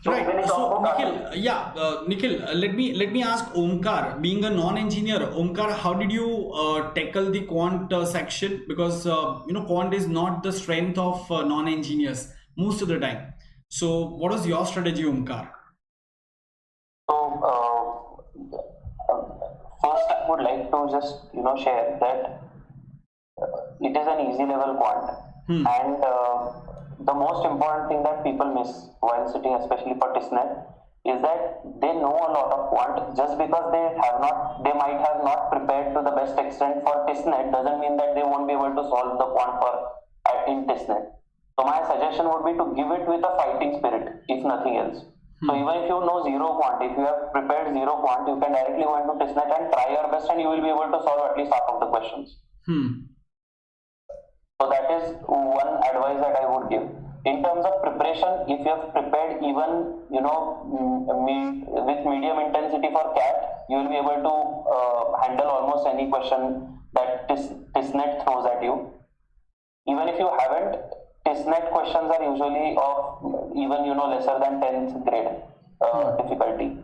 Right. So Nikhil, Nikhil, let me ask Omkar, being a non-engineer, Omkar, how did you tackle the quant section? Because quant is not the strength of non-engineers most of the time. So what was your strategy, Omkar? So first I would like to just share that it is an easy level quant, and the most important thing that people miss while sitting, especially for TISSNET, is that they know a lot of quant. Just because they might have not prepared to the best extent for TISSNet doesn't mean that they won't be able to solve the quant in TISSNet. So my suggestion would be to give it with a fighting spirit, if nothing else. So even if you know zero quant, if you have prepared zero quant, you can directly go into TISSNet and try your best, and you will be able to solve at least half of the questions. So that is one advice that I would give. In terms of preparation, if you have prepared even with medium intensity for CAT, you will be able to handle almost any question that TISSNet throws at you. Even if you haven't, TISSNet questions are usually of even lesser than 10th grade difficulty.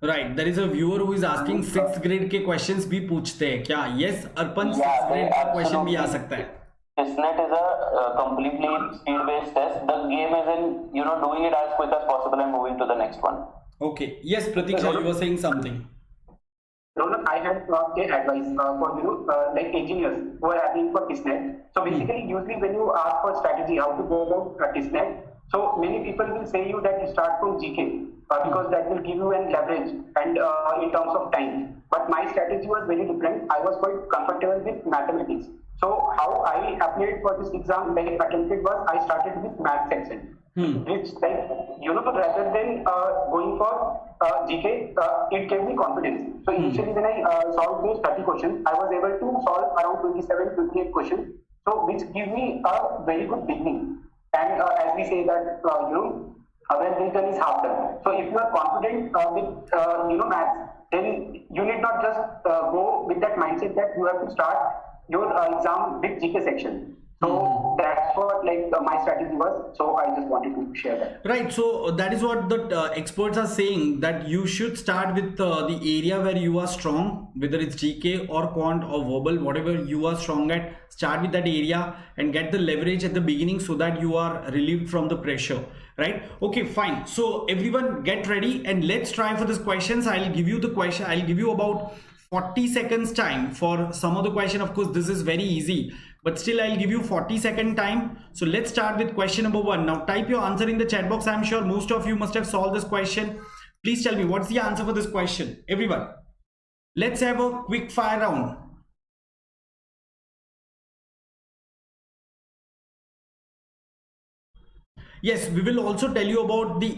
Right, there is a viewer who is asking 6th grade के questions भी पूछते हैं क्या? Yes, अर्पण 6th grade का question भी आ सकता है. TISSNet is a completely speed-based test. The game is in doing it as quick as possible and moving to the next one. Okay. Yes, Pratiksha, you were saying something. Ronak, I have advice for like engineers who are applying for TISSNet. So basically, usually when you ask for strategy how to go about TISSNet, so many people will say you that you start from GK because that will give you an leverage and in terms of time. But my strategy was very different. I was quite comfortable with mathematics. So how I applied for this exam, like attempted, was I started with math section. Which rather than going for GK, it gave me confidence. So initially when I solved those 30 questions, I was able to solve around 27, 28 questions. So which give me a very good beginning. And as we say that, when well done is half done. So if you are confident with maths, then you need not just go with that mindset that you have to start your exam with GK section. So that's what my strategy was. So I just wanted to share that. Right. So that is what the experts are saying, that you should start with the area where you are strong, whether it's GK or quant or verbal, whatever you are strong at, start with that area and get the leverage at the beginning so that you are relieved from the pressure. Right. Okay, fine. So everyone get ready and let's try for these questions. I'll give you the question. I'll give you about 40 seconds time for some of the question. Of course, this is very easy, but still I'll give you 40-second time. So let's start with question number 1. Now type your answer in the chat box. I'm sure most of you must have solved this question. Please tell me what's the answer for this question. Everyone, let's have a quick fire round. Yes, we will also tell you about the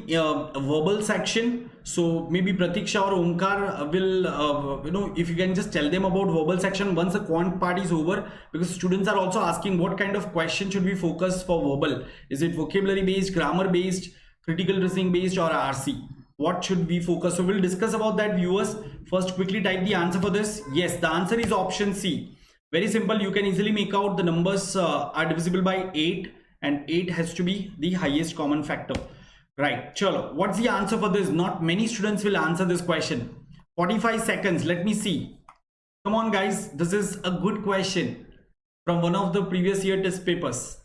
verbal section. So maybe Pratiksha or Omkar will, if you can just tell them about verbal section once the quant part is over, because students are also asking what kind of question should we focus for verbal. Is it vocabulary based, grammar based, critical reasoning based, or RC? What should we focus? So we'll discuss about that, viewers. First, quickly type the answer for this. Yes, the answer is option C. Very simple. You can easily make out the numbers are divisible by 8. And 8 has to be the highest common factor. Right. Chalo. What's the answer for this? Not many students will answer this question. 45 seconds. Let me see. Come on, guys. This is a good question from one of the previous year test papers.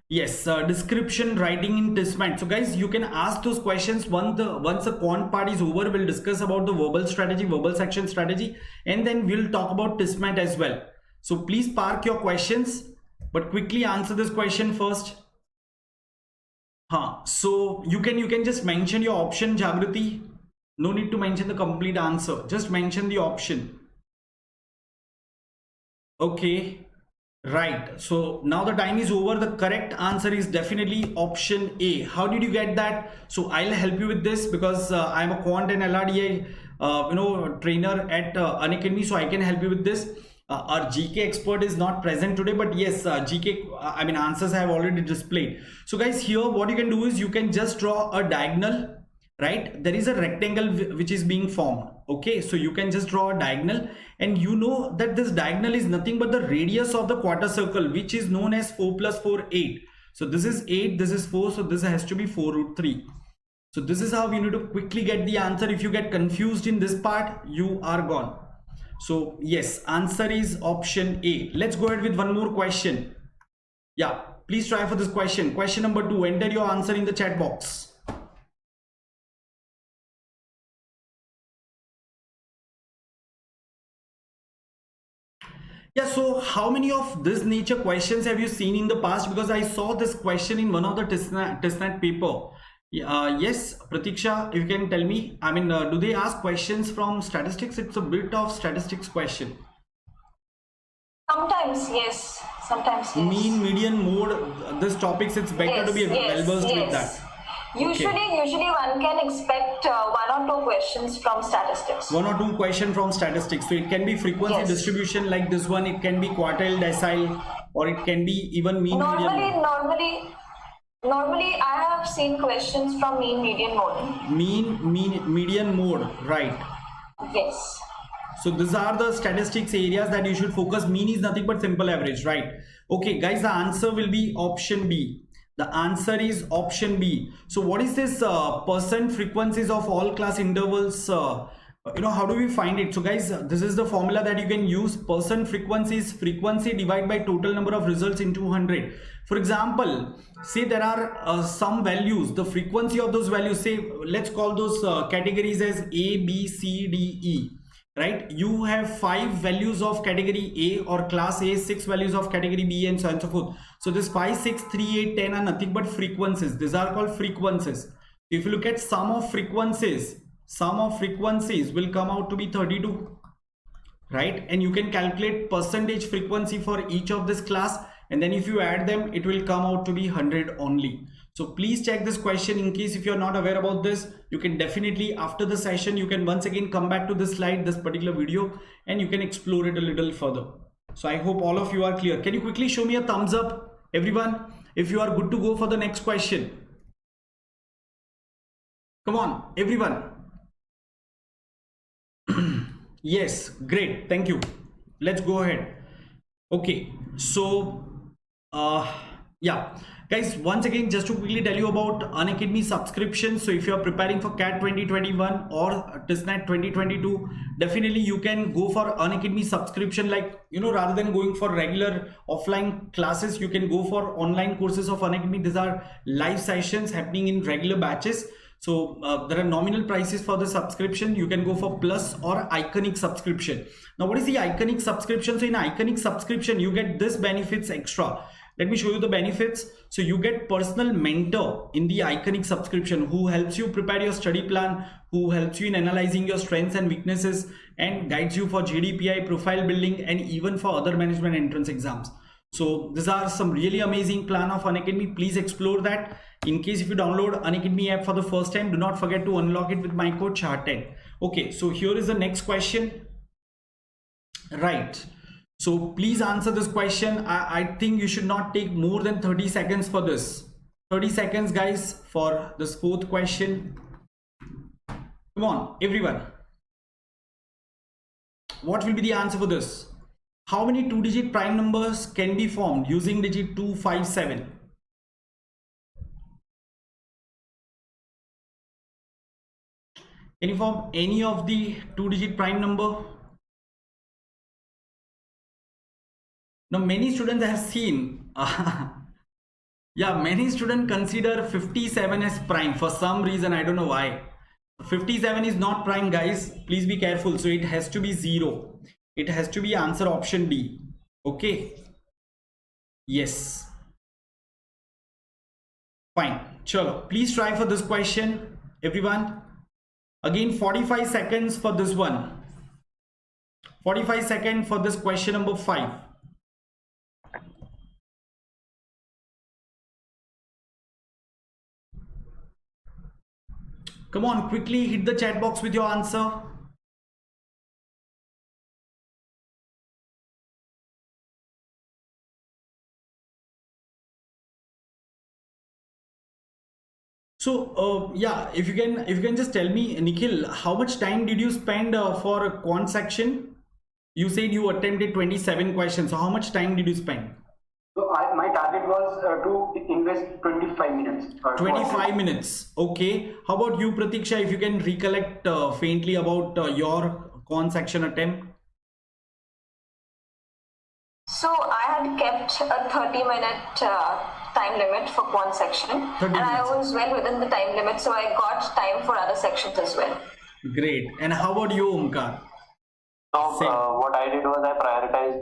Yes, description writing in TISSNet. So guys, you can ask those questions once the quant part is over. We'll discuss about the verbal strategy, verbal section strategy, and then we'll talk about TISSNet as well. So please park your questions, but quickly answer this question first. So you can just mention your option, Jagrati. No need to mention the complete answer. Just mention the option. Okay. Right. So now the time is over. The correct answer is definitely option A. How did you get that? So I'll help you with this because I'm a quant and LRDI trainer at Unacademy, so I can help you with this. Our GK expert is not present today, but yes, GK answers I have already displayed. So guys, here what you can do is you can just draw a diagonal. Right, there is a rectangle which is being formed. Okay, so you can just draw a diagonal, and you know that this diagonal is nothing but the radius of the quarter circle, which is known as 4 plus 4, 8. So this is 8, this is 4, so this has to be 4 root 3. So this is how you need to quickly get the answer. If you get confused in this part, you are gone. So yes, answer is option A. Let's go ahead with one more question. Yeah, please try for this question. Question number 2. Enter your answer in the chat box. Yeah, so how many of this nature questions have you seen in the past? Because I saw this question in one of the TISS paper. Yes, Pratiksha, if you can tell me, I mean, do they ask questions from statistics? It's a bit of statistics question. Sometimes yes, sometimes yes. Mean, median, mode, this topics, it's better to be well versed with that. Usually one can expect one or two questions from statistics. One or two questions from statistics. So it can be frequency distribution like this one. It can be quartile, decile, or it can be even mean, median. Normally, I have seen questions from mean, median, mode. Median, mode, right? Yes. So these are the statistics areas that you should focus. Mean is nothing but simple average, right? Okay, guys, the answer will be option B. The answer is option B. So what is this percent frequencies of all class intervals? How do we find it? So guys, this is the formula that you can use. Percent frequency is frequency divided by total number of results into 100. For example, say there are some values, the frequency of those values, say let's call those categories as A, B, C, D, E. Right, you have 5 values of category A or class A, 6 values of category B, and so on and so forth. So this 5, 6, 3, 8, 10 are nothing but frequencies. These are called frequencies. If you look at sum of frequencies will come out to be 32, right? And you can calculate percentage frequency for each of this class, and then if you add them, it will come out to be 100 only. So please check this question. In case if you're not aware about this, you can definitely, after the session, you can once again come back to this slide, this particular video, and you can explore it a little further. So I hope all of you are clear. Can you quickly show me a thumbs up, everyone, if you are good to go for the next question? Come on, everyone. Yes, great. Thank you. Let's go ahead. Okay, so yeah. Guys, once again, just to quickly tell you about Unacademy subscription. So if you are preparing for CAT 2021 or TISSNET 2022, definitely you can go for Unacademy subscription. Like, rather than going for regular offline classes, you can go for online courses of Unacademy. These are live sessions happening in regular batches. So there are nominal prices for the subscription. You can go for plus or iconic subscription. Now, what is the iconic subscription? So in iconic subscription, you get this benefits extra. Let me show you the benefits. So you get personal mentor in the iconic subscription who helps you prepare your study plan, who helps you in analyzing your strengths and weaknesses, and guides you for GDPI, profile building, and even for other management entrance exams. So these are some really amazing plan of Unacademy. Please explore that. In case if you download Unacademy app for the first time, do not forget to unlock it with my code CHAR10. Okay, so here is the next question. Right. So please answer this question. I think you should not take more than 30 seconds for this. 30 seconds, guys, for this fourth question. Come on, everyone. What will be the answer for this? How many 2-digit prime numbers can be formed using digit 2, 5, 7? Can you form any of the 2-digit prime number? Now, many students have seen, yeah, many students consider 57 as prime for some reason. I don't know why. 57 is not prime, guys. Please be careful. So it has to be 0. It has to be answer option D. Okay. Yes. Fine. Chalo. Please try for this question, everyone. Again, 45 seconds for this one. 45 seconds for this question number 5. Come on, quickly hit the chat box with your answer. So yeah, if you can just tell me, Nikhil, how much time did you spend for a quant section? You said you attempted 27 questions. So how much time did you spend? So my target was to invest 25 minutes. 25 minutes. Okay. How about you, Pratiksha? If you can recollect faintly about your quant section attempt. So I had kept a 30-minute time limit for quant section, and I was well within the time limit, so I got time for other sections as well. Great. And how about you, Omkar? So Same. what I did was I prioritized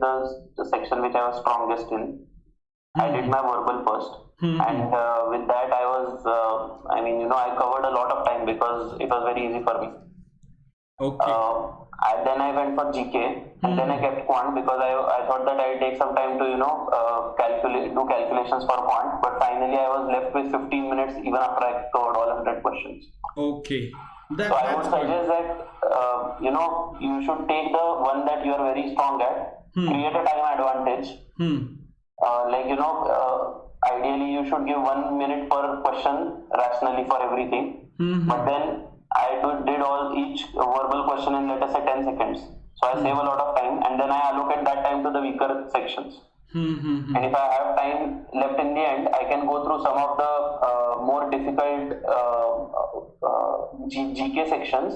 the section which I was strongest in. I did my verbal first, and with that I was, I covered a lot of time because it was very easy for me. Okay. Then I went for GK, and then I kept quant because I thought that I'd take some time to do calculations for quant. But finally I was left with 15 minutes even after I covered all 100 questions. Okay. So I would suggest that you should take the one that you are very strong at, create a time advantage. Ideally you should give 1 minute per question rationally for everything. But then I did each verbal question in, let us say, 10 seconds. So I save a lot of time, and then I allocate that time to the weaker sections. And if I have time left in the end, I can go through some of the more difficult GK sections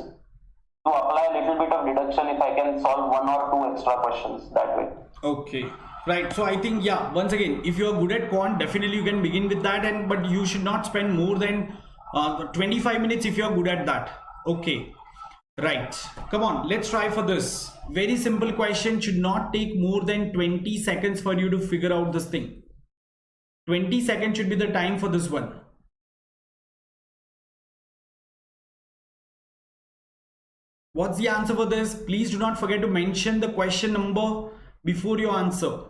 to apply a little bit of deduction if I can solve 1 or 2 extra questions that way. Okay. Right. So I think, yeah, once again, if you are good at quant, definitely you can begin with that, but you should not spend more than 25 minutes if you are good at that. Okay. Right. Come on, let's try for this. Very simple question, should not take more than 20 seconds for you to figure out this thing. 20 seconds should be the time for this one. What's the answer for this? Please do not forget to mention the question number before you answer.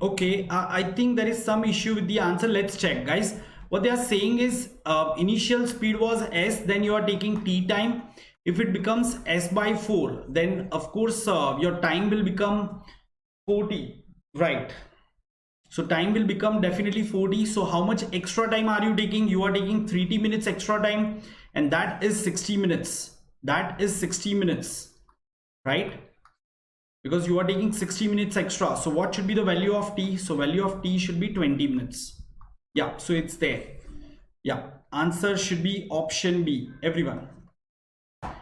Okay, I think there is some issue with the answer. Let's check, guys. What they are saying is initial speed was S, then you are taking T time. If it becomes S by 4, then of course your time will become 40, right? So time will become definitely 40. So how much extra time are you taking? You are taking 30 minutes extra time, and that is 60 minutes. That is 60 minutes, right? Because you are taking 60 minutes extra. So what should be the value of T? So value of T should be 20 minutes. Yeah, so it's there. Yeah, answer should be option B. Everyone,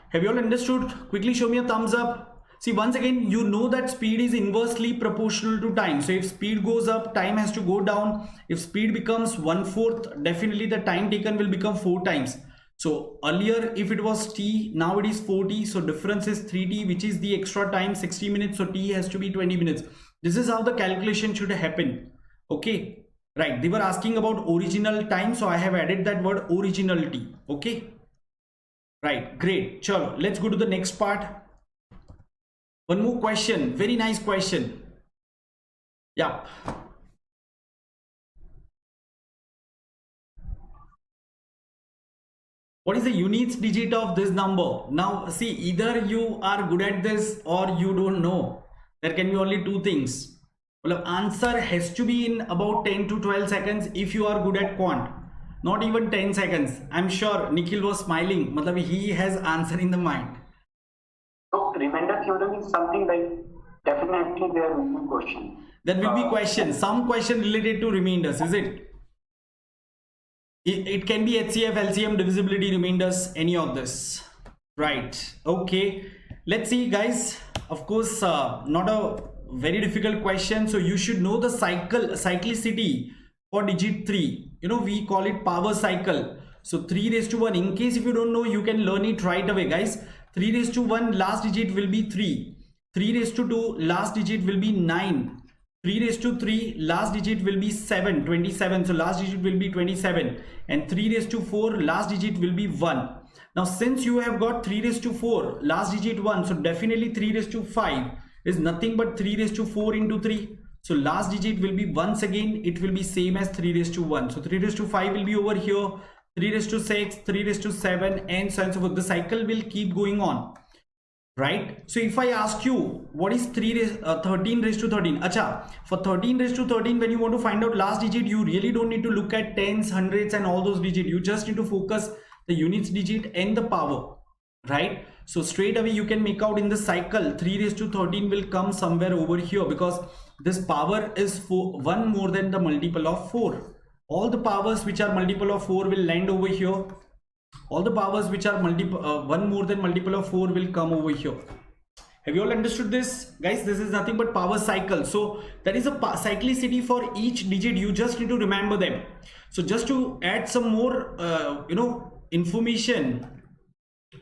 have you all understood? Quickly show me a thumbs up. See, once again, you know that speed is inversely proportional to time. So if speed goes up, time has to go down. If speed becomes 1/4, definitely the time taken will become 4 times. So earlier if it was T, now it is 40. So difference is 3T, which is the extra time, 60 minutes. So T has to be 20 minutes. This is how the calculation should happen. Okay, right. They were asking about original time. So I have added that word originality. Okay, right. Great. Chalo, let's go to the next part. One more question. Very nice question. Yeah. What is the units digit of this number? Now see, either you are good at this or you don't know. There can be only two things. Well, answer has to be in about 10 to 12 seconds if you are good at quant. Not even 10 seconds. I'm sure Nikhil was smiling. Matlab he has answer in the mind. So remainder theorem is something like definitely there will be question. There will be question. Some question related to remainders, is it? It can be HCF, LCM, divisibility, remainders, any of this. Right. Okay. Let's see, guys. Of course, not a very difficult question. So you should know the cyclicity for digit 3. You know, we call it power cycle. So 3 raised to 1. In case if you don't know, you can learn it right away, guys. 3 raised to 1, last digit will be 3. 3 raised to 2, last digit will be 9. 3 raised to 3, last digit will be 7, 27. So last digit will be 27. And 3 raised to 4, last digit will be 1. Now since you have got 3 raised to 4, last digit 1, so definitely 3 raised to 5 is nothing but 3 raised to 4 into 3. So last digit will be, once again, it will be same as 3 raised to 1. So 3 raised to 5 will be over here, 3 raised to 6, 3 raised to 7, and so on and so forth. The cycle will keep going on. Right? So if I ask you what is 13 raised to 13, acha, for 13 raised to 13, when you want to find out last digit, you really don't need to look at tens, hundreds and all those digits. You just need to focus the units digit and the power, right? So straight away you can make out in the cycle 3 raised to 13 will come somewhere over here, because this power is 1 more than the multiple of 4. All the powers which are multiple of 4 will land over here. All the powers which are 1 more than multiple of 4 will come over here. Have you all understood this, guys? This is nothing but power cycle. So there is a cyclicity for each digit. You just need to remember them. So just to add some more information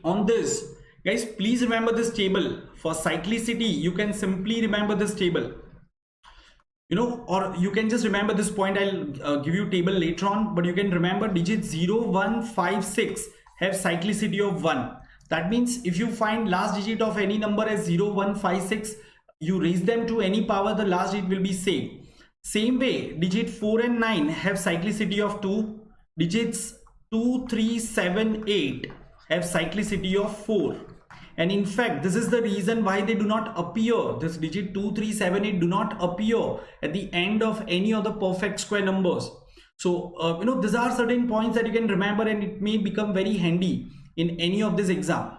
on this, guys, please remember this table. For cyclicity, you can simply remember this table, or you can just remember this point. I'll give you table later on, but you can remember digits 0, 1, 5, 6 have cyclicity of 1. That means if you find last digit of any number as 0, 1, 5, 6, you raise them to any power, the last digit will be same. Same way, digit 4 and 9 have cyclicity of 2. Digits 2, 3, 7, 8 have cyclicity of 4. And in fact, this is the reason why they do not appear. This digit 2, 3, 7, 8 do not appear at the end of any of the perfect square numbers. So, these are certain points that you can remember, and it may become very handy in any of this exam.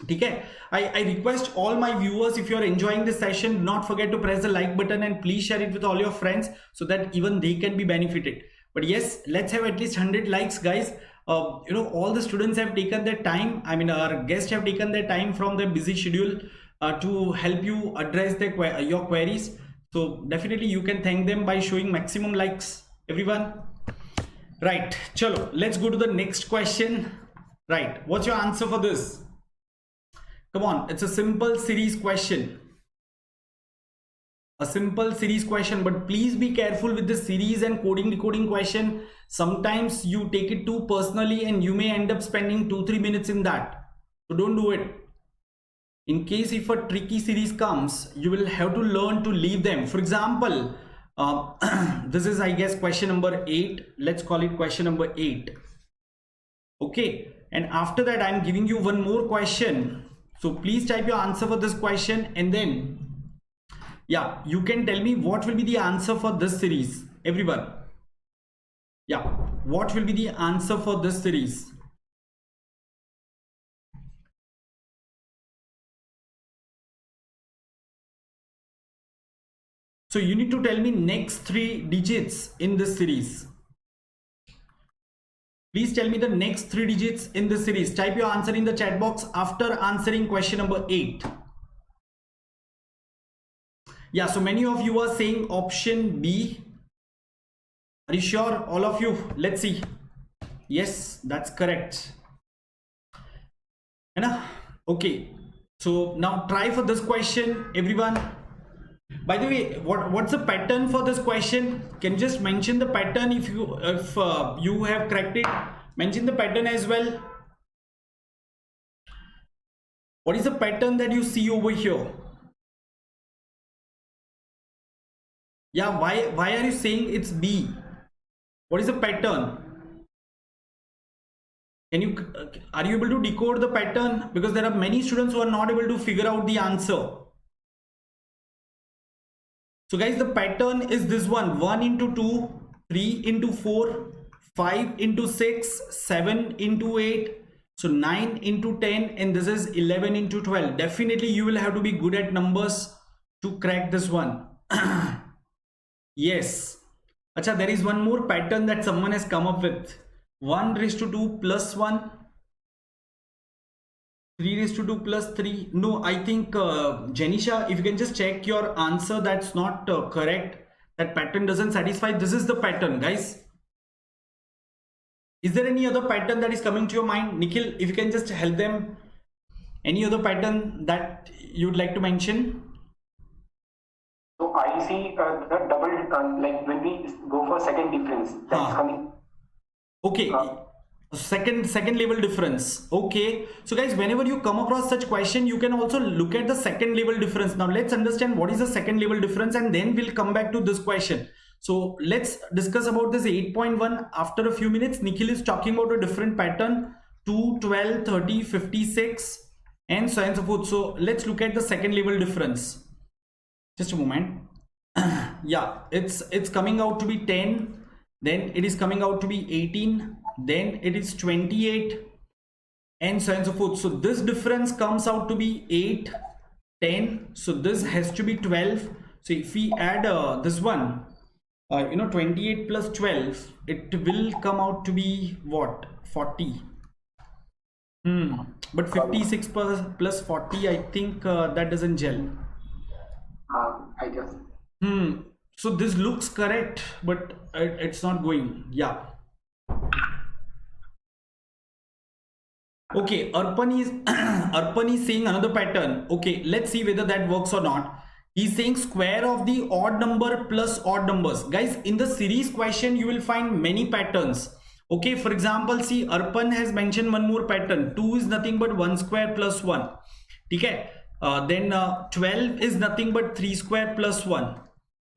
Okay, I request all my viewers, if you are enjoying this session, do not forget to press the like button and please share it with all your friends so that even they can be benefited. But yes, let's have at least 100 likes, guys. All the students have taken their time. I mean, our guests have taken their time from their busy schedule to help you address your queries. So definitely you can thank them by showing maximum likes, everyone. Right, chalo, let's go to the next question. Right, what's your answer for this? Come on, it's a simple series question. A simple series question, but please be careful with the series and coding decoding question. Sometimes you take it too personally and you may end up spending 2-3 minutes in that. So don't do it. In case if a tricky series comes, you will have to learn to leave them. For example, this is, I guess, question number 8. Let's call it question number 8. Okay. And after that, I'm giving you one more question. So please type your answer for this question, and then yeah, you can tell me what will be the answer for this series, everyone. Yeah, what will be the answer for this series? So you need to tell me next 3 digits in this series. Please tell me the next 3 digits in this series. Type your answer in the chat box after answering question number 8. Yeah, so many of you are saying option B. Are you sure, all of you? Let's see. Yes, that's correct. Okay, so now try for this question, everyone. By the way, what's the pattern for this question? Can you just mention the pattern? If you have cracked it, mention the pattern as well. What is the pattern that you see over here? Yeah, why are you saying it's B? What is the pattern? Are you able to decode the pattern? Because there are many students who are not able to figure out the answer. So guys, the pattern is this one: 1 into 2, 3 into 4, 5 into 6, 7 into 8, so 9 into 10, and this is 11 into 12. Definitely you will have to be good at numbers to crack this one. Yes. Acha, there is one more pattern that someone has come up with. 1 raised to 2 plus 1. 3 raised to 2 plus 3. No, I think Janisha, if you can just check your answer, that's not correct. That pattern doesn't satisfy. This is the pattern, guys. Is there any other pattern that is coming to your mind? Nikhil, if you can just help them. Any other pattern that you'd like to mention? So I see the double, like when we go for second difference, that's coming. Okay. Second level difference. Okay, so guys, whenever you come across such question, you can also look at the second level difference. Now let's understand what is the second level difference, and then we'll come back to this question. So let's discuss about this 8.1 after a few minutes. Nikhil is talking about a different pattern: 2, 12, 30, 56, and so on and so forth. So let's look at the second level difference. Just a moment. Yeah, it's coming out to be 10, then it is coming out to be 18, then it is 28, and so on and so forth. So this difference comes out to be 8, 10. So this has to be 12. So if we add this one, 28 plus 12, it will come out to be what? 40. But 56 plus 40, I think that doesn't gel. I guess. So this looks correct, but it's not going. Yeah. Okay, Arpan is Arpan is saying another pattern. Okay, let's see whether that works or not. He's saying square of the odd number plus odd numbers. Guys, in the series question, you will find many patterns. Okay, for example, see, Arpan has mentioned one more pattern. 2 is nothing but 1 square plus 1. Okay. Then 12 is nothing but 3 square plus 1.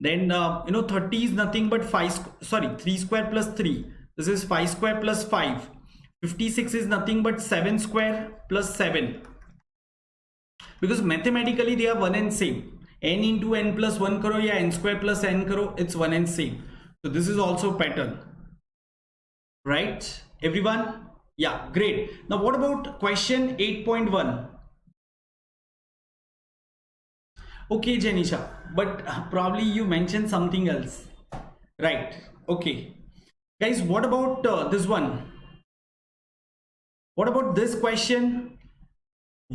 Then 30 is nothing but 3 square plus 3. This is 5 square plus 5. 56 is nothing but 7 square plus 7. Because mathematically they are one and same. N into n plus 1 karo ya n square plus n karo, it's one and same. So this is also pattern. Right, everyone? Yeah, great. Now what about question 8.1? Okay, Janisha, but probably you mentioned something else. Right, okay. Guys, what about this one? What about this question?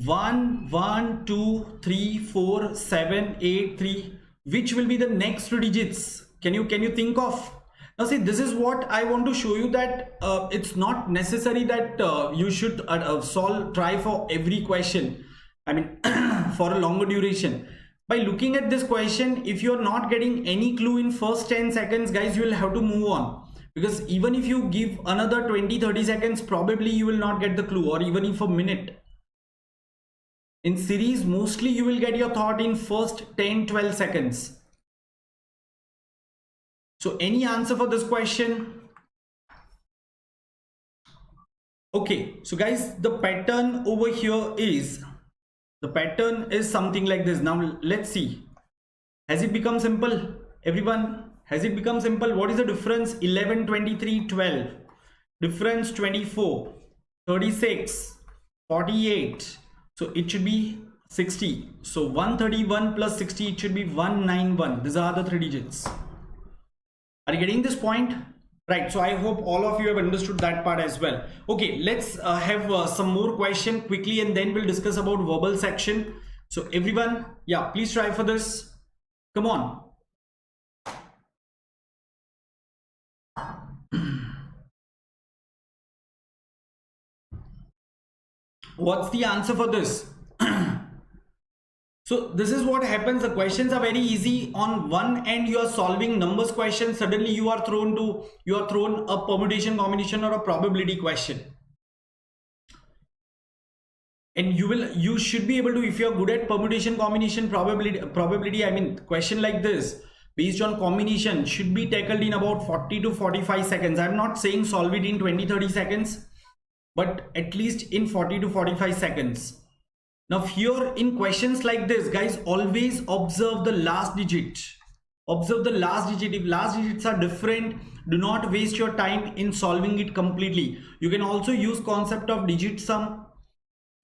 1, 1, 2, 3, 4, 7, 8, 3. Which will be the next 3 digits? Can you think of? Now see, this is what I want to show you, that it's not necessary that you should try for every question. I mean, for a longer duration. By looking at this question, if you're not getting any clue in first 10 seconds, guys, you will have to move on. Because even if you give another 20-30 seconds, probably you will not get the clue, or even if a minute. In series, mostly you will get your thought in first 10-12 seconds. So any answer for this question? Okay, so guys, the pattern over here is, something like this. Now let's see. Has it become simple? Everyone, has it become simple? What is the difference? 11, 23, 12. Difference 24, 36, 48. So it should be 60. So 131 plus 60, it should be 191. These are the 3 digits. Are you getting this point? Right. So I hope all of you have understood that part as well. Okay, let's have some more question quickly, and then we'll discuss about verbal section. So everyone, yeah, please try for this. Come on. What's the answer for this? So this is what happens. The questions are very easy. On one end, you are solving numbers questions. Suddenly you are thrown a permutation combination or a probability question. And you should be able to, if you are good at permutation combination probability, I mean, question like this based on combination should be tackled in about 40 to 45 seconds. I'm not saying solve it in 20-30 seconds, but at least in 40 to 45 seconds. Now here in questions like this, guys, always observe the last digit. Observe the last digit. If last digits are different, do not waste your time in solving it completely. You can also use concept of digit sum.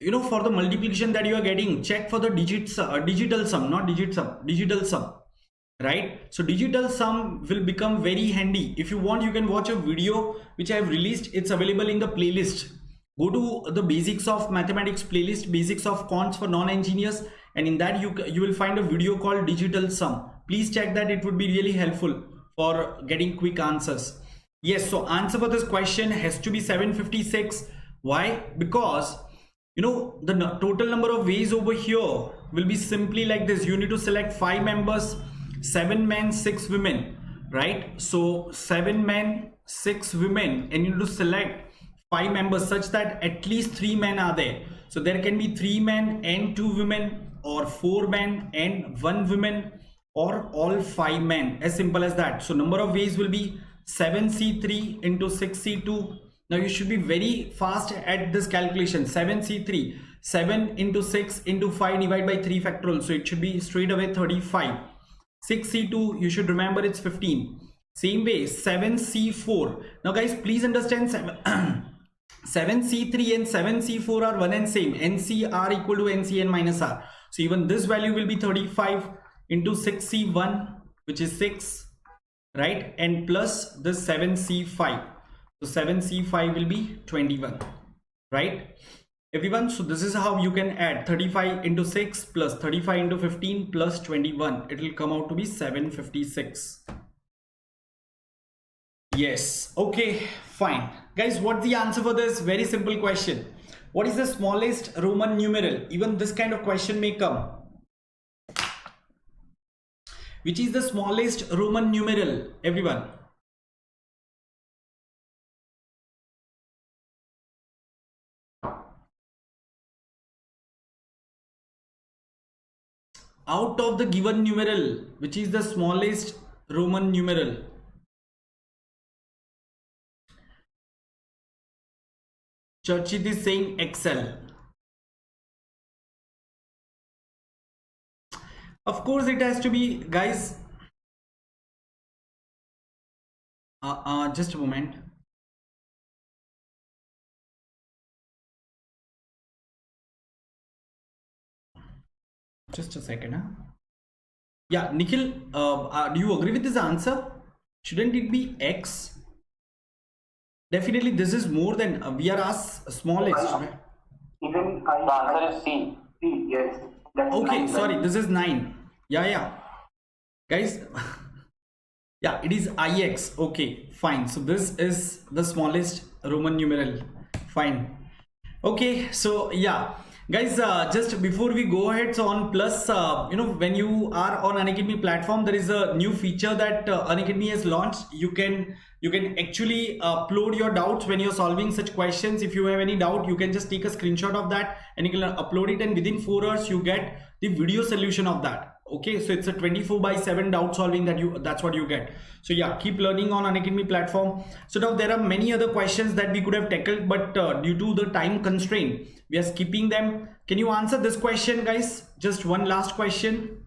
For the multiplication that you are getting, check for the digital sum, not digit sum, digital sum. Right? So digital sum will become very handy. If you want, you can watch a video which I have released. It's available in the playlist. Go to the basics of mathematics playlist, basics of quants for non-engineers, and in that you will find a video called digital sum. Please check that. It would be really helpful for getting quick answers. Yes, so answer for this question has to be 756. Why? Because the total number of ways over here will be simply like this. You need to select 5 members, 7 men, 6 women, right? So 7 men, 6 women, and you need to select 5 members such that at least 3 men are there. So there can be 3 men and 2 women, or 4 men and 1 woman, or all 5 men. As simple as that. So number of ways will be 7C3 into 6C2. Now you should be very fast at this calculation. 7C3, 7 into 6 into 5 divided by 3 factorial. So it should be straight away 35. 6C2, you should remember it's 15. Same way 7C4. Now guys, please understand 7C3 and 7C4 are one and same. NCR equal to NCN minus R. So even this value will be 35 into 6C1, which is 6, right? And plus this 7C5. So 7C5 will be 21, right? Everyone, so this is how you can add 35 into 6 plus 35 into 15 plus 21. It will come out to be 756. Yes. Okay, fine. Guys, what's the answer for this? Very simple question. What is the smallest Roman numeral? Even this kind of question may come. Which is the smallest Roman numeral? Everyone. Out of the given numeral, which is the smallest Roman numeral? Churchit is saying Excel. Of course it has to be, guys. Just a moment. Just a second. Yeah, Nikhil, do you agree with this answer? Shouldn't it be X? Definitely this is more than we are asked smallest. Even The answer is C. C, yes. That's Okay, 9, sorry, right? this is 9. Yeah. Guys, yeah, it is IX. Okay, fine. So this is the smallest Roman numeral. Fine. Okay, so yeah. Guys, just before we go ahead, so on plus, when you are on Unacademy platform, there is a new feature that Unacademy has launched. You can actually upload your doubts when you're solving such questions. If you have any doubt, you can just take a screenshot of that and you can upload it, and within 4 hours you get the video solution of that. Okay, so it's a 24/7 doubt solving that's what you get. So yeah, keep learning on Unacademy platform. So now there are many other questions that we could have tackled, but due to the time constraint, we are skipping them. Can you answer this question, guys? Just one last question.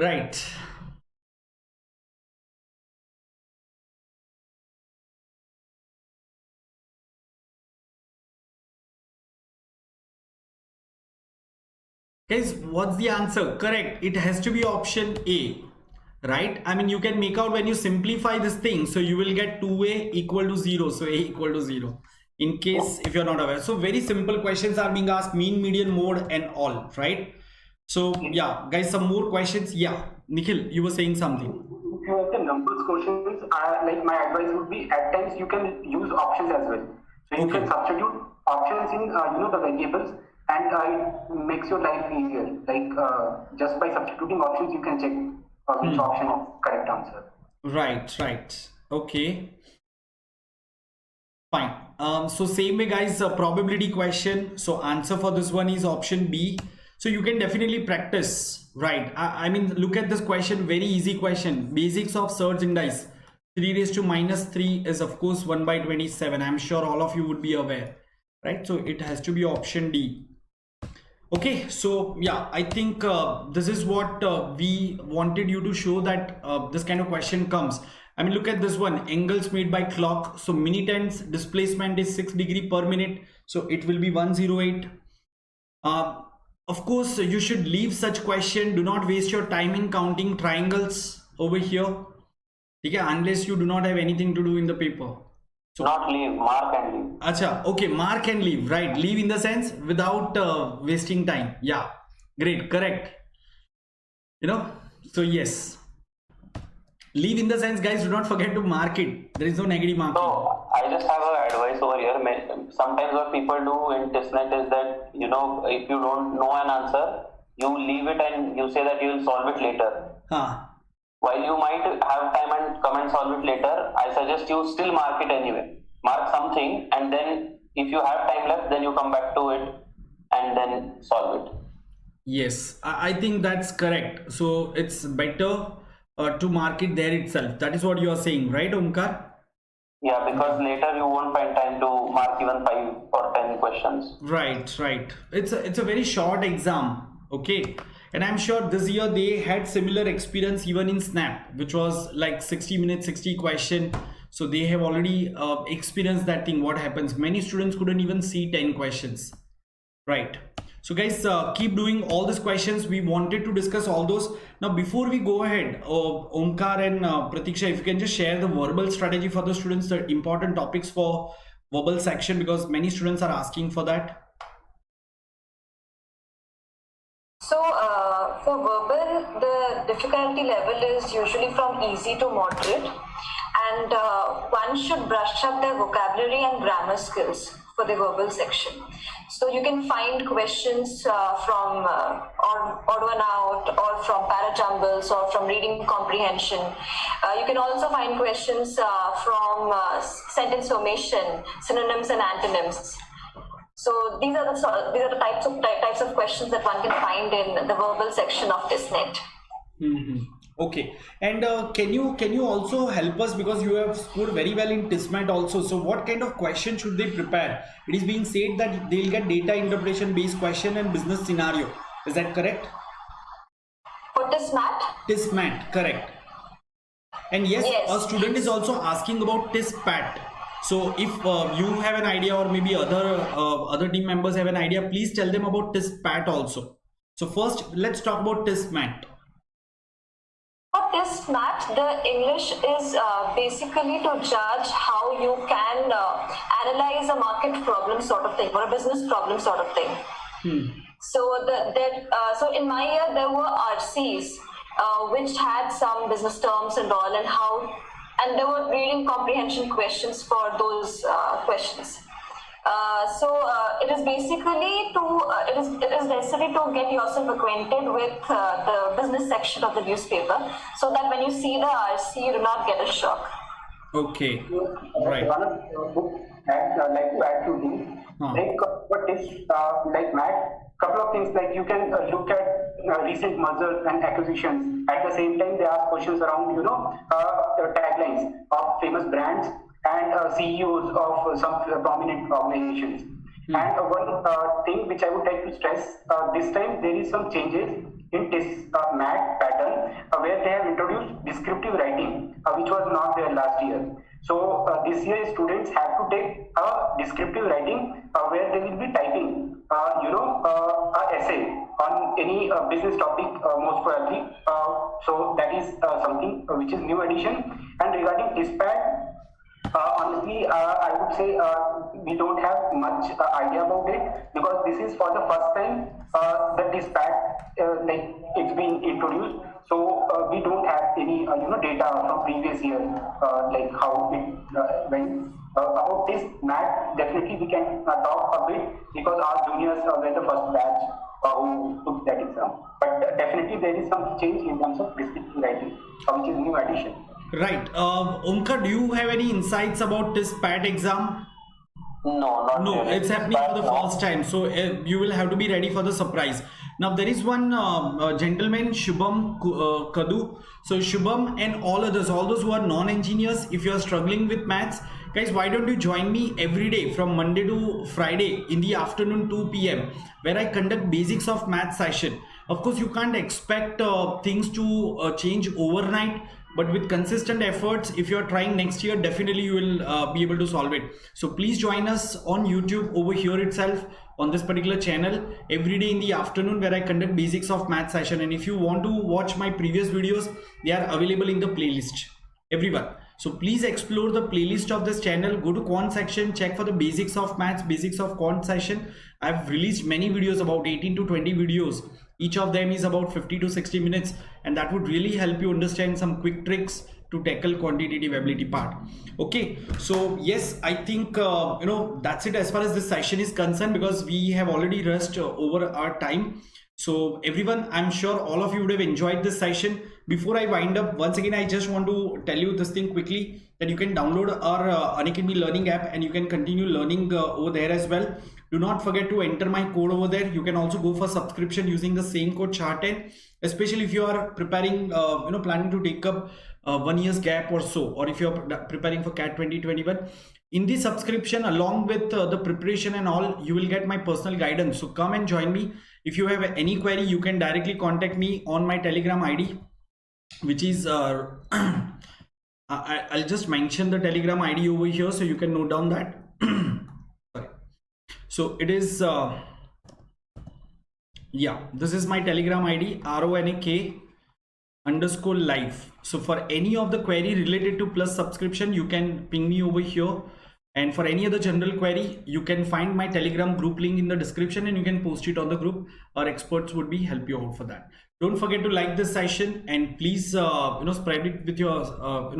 Right. Guys, what's the answer? Correct. It has to be option A, right? I mean, you can make out when you simplify this thing. So you will get 2A equal to 0. So A equal to 0 in case if you're not aware. So very simple questions are being asked, mean, median, mode and all, right? So yeah, guys, some more questions. Yeah, Nikhil, you were saying something. If you have the numbers questions, like my advice would be at times you can use options as well. So you can substitute options in the variables, and it makes your life easier. Like just by substituting options, you can check which option is correct answer. Right. Okay. Fine. So same way, guys, probability question. So answer for this one is option B. So you can definitely practice, right? I mean, look at this question, very easy question. Basics of surge indice. 3 raised to minus 3 is of course 1 by 27. I'm sure all of you would be aware, right? So it has to be option D. Okay, so yeah, I think this is what we wanted you to show, that this kind of question comes. I mean, look at this one, angles made by clock. So minutes displacement is 6 degree per minute. So it will be 108. Of course, you should leave such question. Do not waste your time in counting triangles over here. Okay, unless you do not have anything to do in the paper. So, Not leave, mark and leave. Acha, okay, mark and leave, right? Leave in the sense without wasting time. Yeah, great, correct. So yes, leave in the sense, guys, do not forget to mark it. There is no negative marking. So I just have an advice over here. Sometimes what people do in TISSNet is that, if you don't know an answer, you leave it and you say that you will solve it later. While you might have time and come and solve it later, I suggest you still mark it anyway. Mark something, and then if you have time left, then you come back to it and then solve it. Yes, I think that's correct. So it's better to mark it there itself. That is what you are saying, right, Omkar? Yeah, because later you won't find time to mark even 5 or 10 questions. Right. It's a very short exam, okay? And I'm sure this year they had similar experience even in Snap, which was like 60 minutes, 60 question. So they have already experienced that thing, what happens. Many students couldn't even see 10 questions, right? So guys, keep doing all these questions. We wanted to discuss all those. Now, before we go ahead, Omkar and Pratiksha, if you can just share the verbal strategy for the students, the important topics for verbal section, because many students are asking for that. So for verbal, the difficulty level is usually from easy to moderate, and one should brush up their vocabulary and grammar skills for the verbal section. So you can find questions from odd one out, or from parajumbles, or from reading comprehension. You can also find questions from sentence formation, synonyms and antonyms. So these are the types of questions that one can find in the verbal section of TISS-NET. Okay, and can you also help us, because you have scored very well in TISS-MAT also. So what kind of question should they prepare? It is being said that they'll get data interpretation based question and business scenario. Is that correct? For TISS-MAT? TISS-MAT, correct. And yes, a student is also asking about TISS-PAT. So if you have an idea, or maybe other team members have an idea, please tell them about TISS-PAT also. So first, let's talk about TISS-MAT. For TISS-MAT, the English is basically to judge how you can analyze a market problem sort of thing, or a business problem sort of thing. So so in my year there were RCs which had some business terms and all, and there were reading comprehension questions for those questions. It is basically it is necessary to get yourself acquainted with the business section of the newspaper, so that when you see the RC, you do not get a shock. Okay, right. One of the books I'd like to add to this, like what is like Matt, couple of things, like you can look at recent mergers and acquisitions. At the same time, they ask questions around taglines of famous brands and CEOs of some prominent organizations. And one thing which I would like to stress, this time there is some changes in TISS-MAT pattern, where they have introduced descriptive writing, which was not there last year. So this year students have to take a descriptive writing where they will be typing, a essay on any business topic, most probably. So that is something which is new addition. And regarding TISS-PAT, honestly, I would say we don't have much idea about it, because this is for the first time that this PAT like it's being introduced. So we don't have any data from previous year, like how it went. About this MAT, definitely we can talk a bit, because our juniors were the first batch who took that exam. But definitely there is some change in terms of descriptive writing, which is new addition. Right. Omkar, do you have any insights about this PAT exam? No, not No, really. it's happening for the first time. So you will have to be ready for the surprise. Now, there is one gentleman, Shubham Kadu. So Shubham and all others, all those who are non-engineers, if you are struggling with maths, guys, why don't you join me every day from Monday to Friday in the afternoon 2 p.m. where I conduct basics of math session. Of course, you can't expect things to change overnight, but with consistent efforts, if you're trying next year, definitely you will be able to solve it. So please join us on YouTube over here itself on this particular channel every day in the afternoon, where I conduct basics of math session. And if you want to watch my previous videos, they are available in the playlist, everyone. So please explore the playlist of this channel, go to Quant section, check for the basics of maths, basics of Quant session. I've released many videos, about 18 to 20 videos. Each of them is about 50 to 60 minutes, and that would really help you understand some quick tricks to tackle quantitative ability part. Okay, so yes, I think that's it as far as this session is concerned, because we have already rushed over our time. So everyone, I'm sure all of you would have enjoyed this session. Before I wind up, once again, I just want to tell you this thing quickly, that you can download our Unacademy Learning app and you can continue learning over there as well. Do not forget to enter my code over there. You can also go for subscription using the same code CHAR10, especially if you are preparing, planning to take up 1 year's gap or so, or if you're preparing for CAT 2021. In the subscription, along with the preparation and all, you will get my personal guidance. So come and join me. If you have any query, you can directly contact me on my Telegram ID, which is I'll just mention the Telegram ID over here so you can note down that. Sorry. So it is this is my Telegram ID, RONAK_live. So for any of the query related to Plus subscription, you can ping me over here. And for any other general query, you can find my Telegram group link in the description and you can post it on the group. Our experts would be help you out for that. Don't forget to like this session and please spread it with your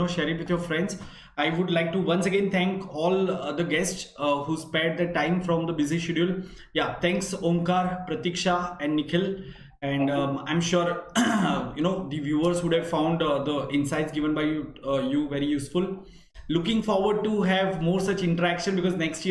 share it with your friends. I would like to once again thank all the guests who spared their time from the busy schedule. Yeah, thanks Omkar, Pratiksha and Nikhil. And I'm sure the viewers would have found the insights given by you very useful. Looking forward to have more such interaction, because next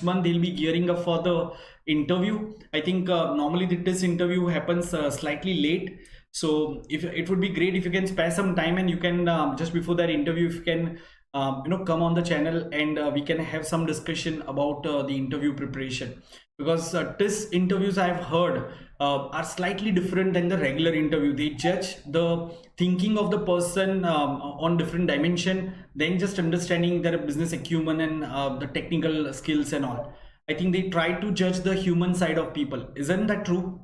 month they'll be gearing up for the interview. I think normally the TISS interview happens slightly late, so if it would be great if you can spare some time and you can just before that interview, if you can come on the channel and we can have some discussion about the interview preparation, because TISS interviews I've heard are slightly different than the regular interview. They judge the thinking of the person on different dimension than just understanding their business acumen and the technical skills and all. I think they try to judge the human side of people. Isn't that true?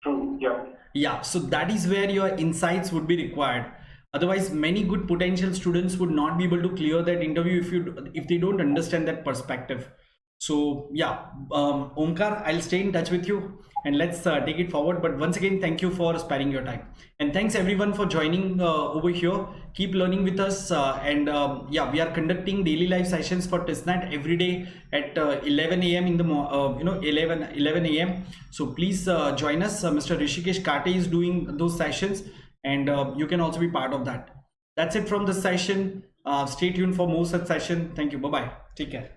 True, yeah. Yeah, so that is where your insights would be required. Otherwise, many good potential students would not be able to clear that interview if they don't understand that perspective. So yeah, Omkar, I'll stay in touch with you and let's take it forward. But once again, thank you for sparing your time, and thanks everyone for joining over here. Keep learning with us, and we are conducting daily live sessions for TISSNAT every day at 11 a.m. in the 11 a.m. So please join us. Mr. Rishikesh Kate is doing those sessions, and you can also be part of that. That's it from this session. Stay tuned for more such session. Thank you. Bye bye. Take care.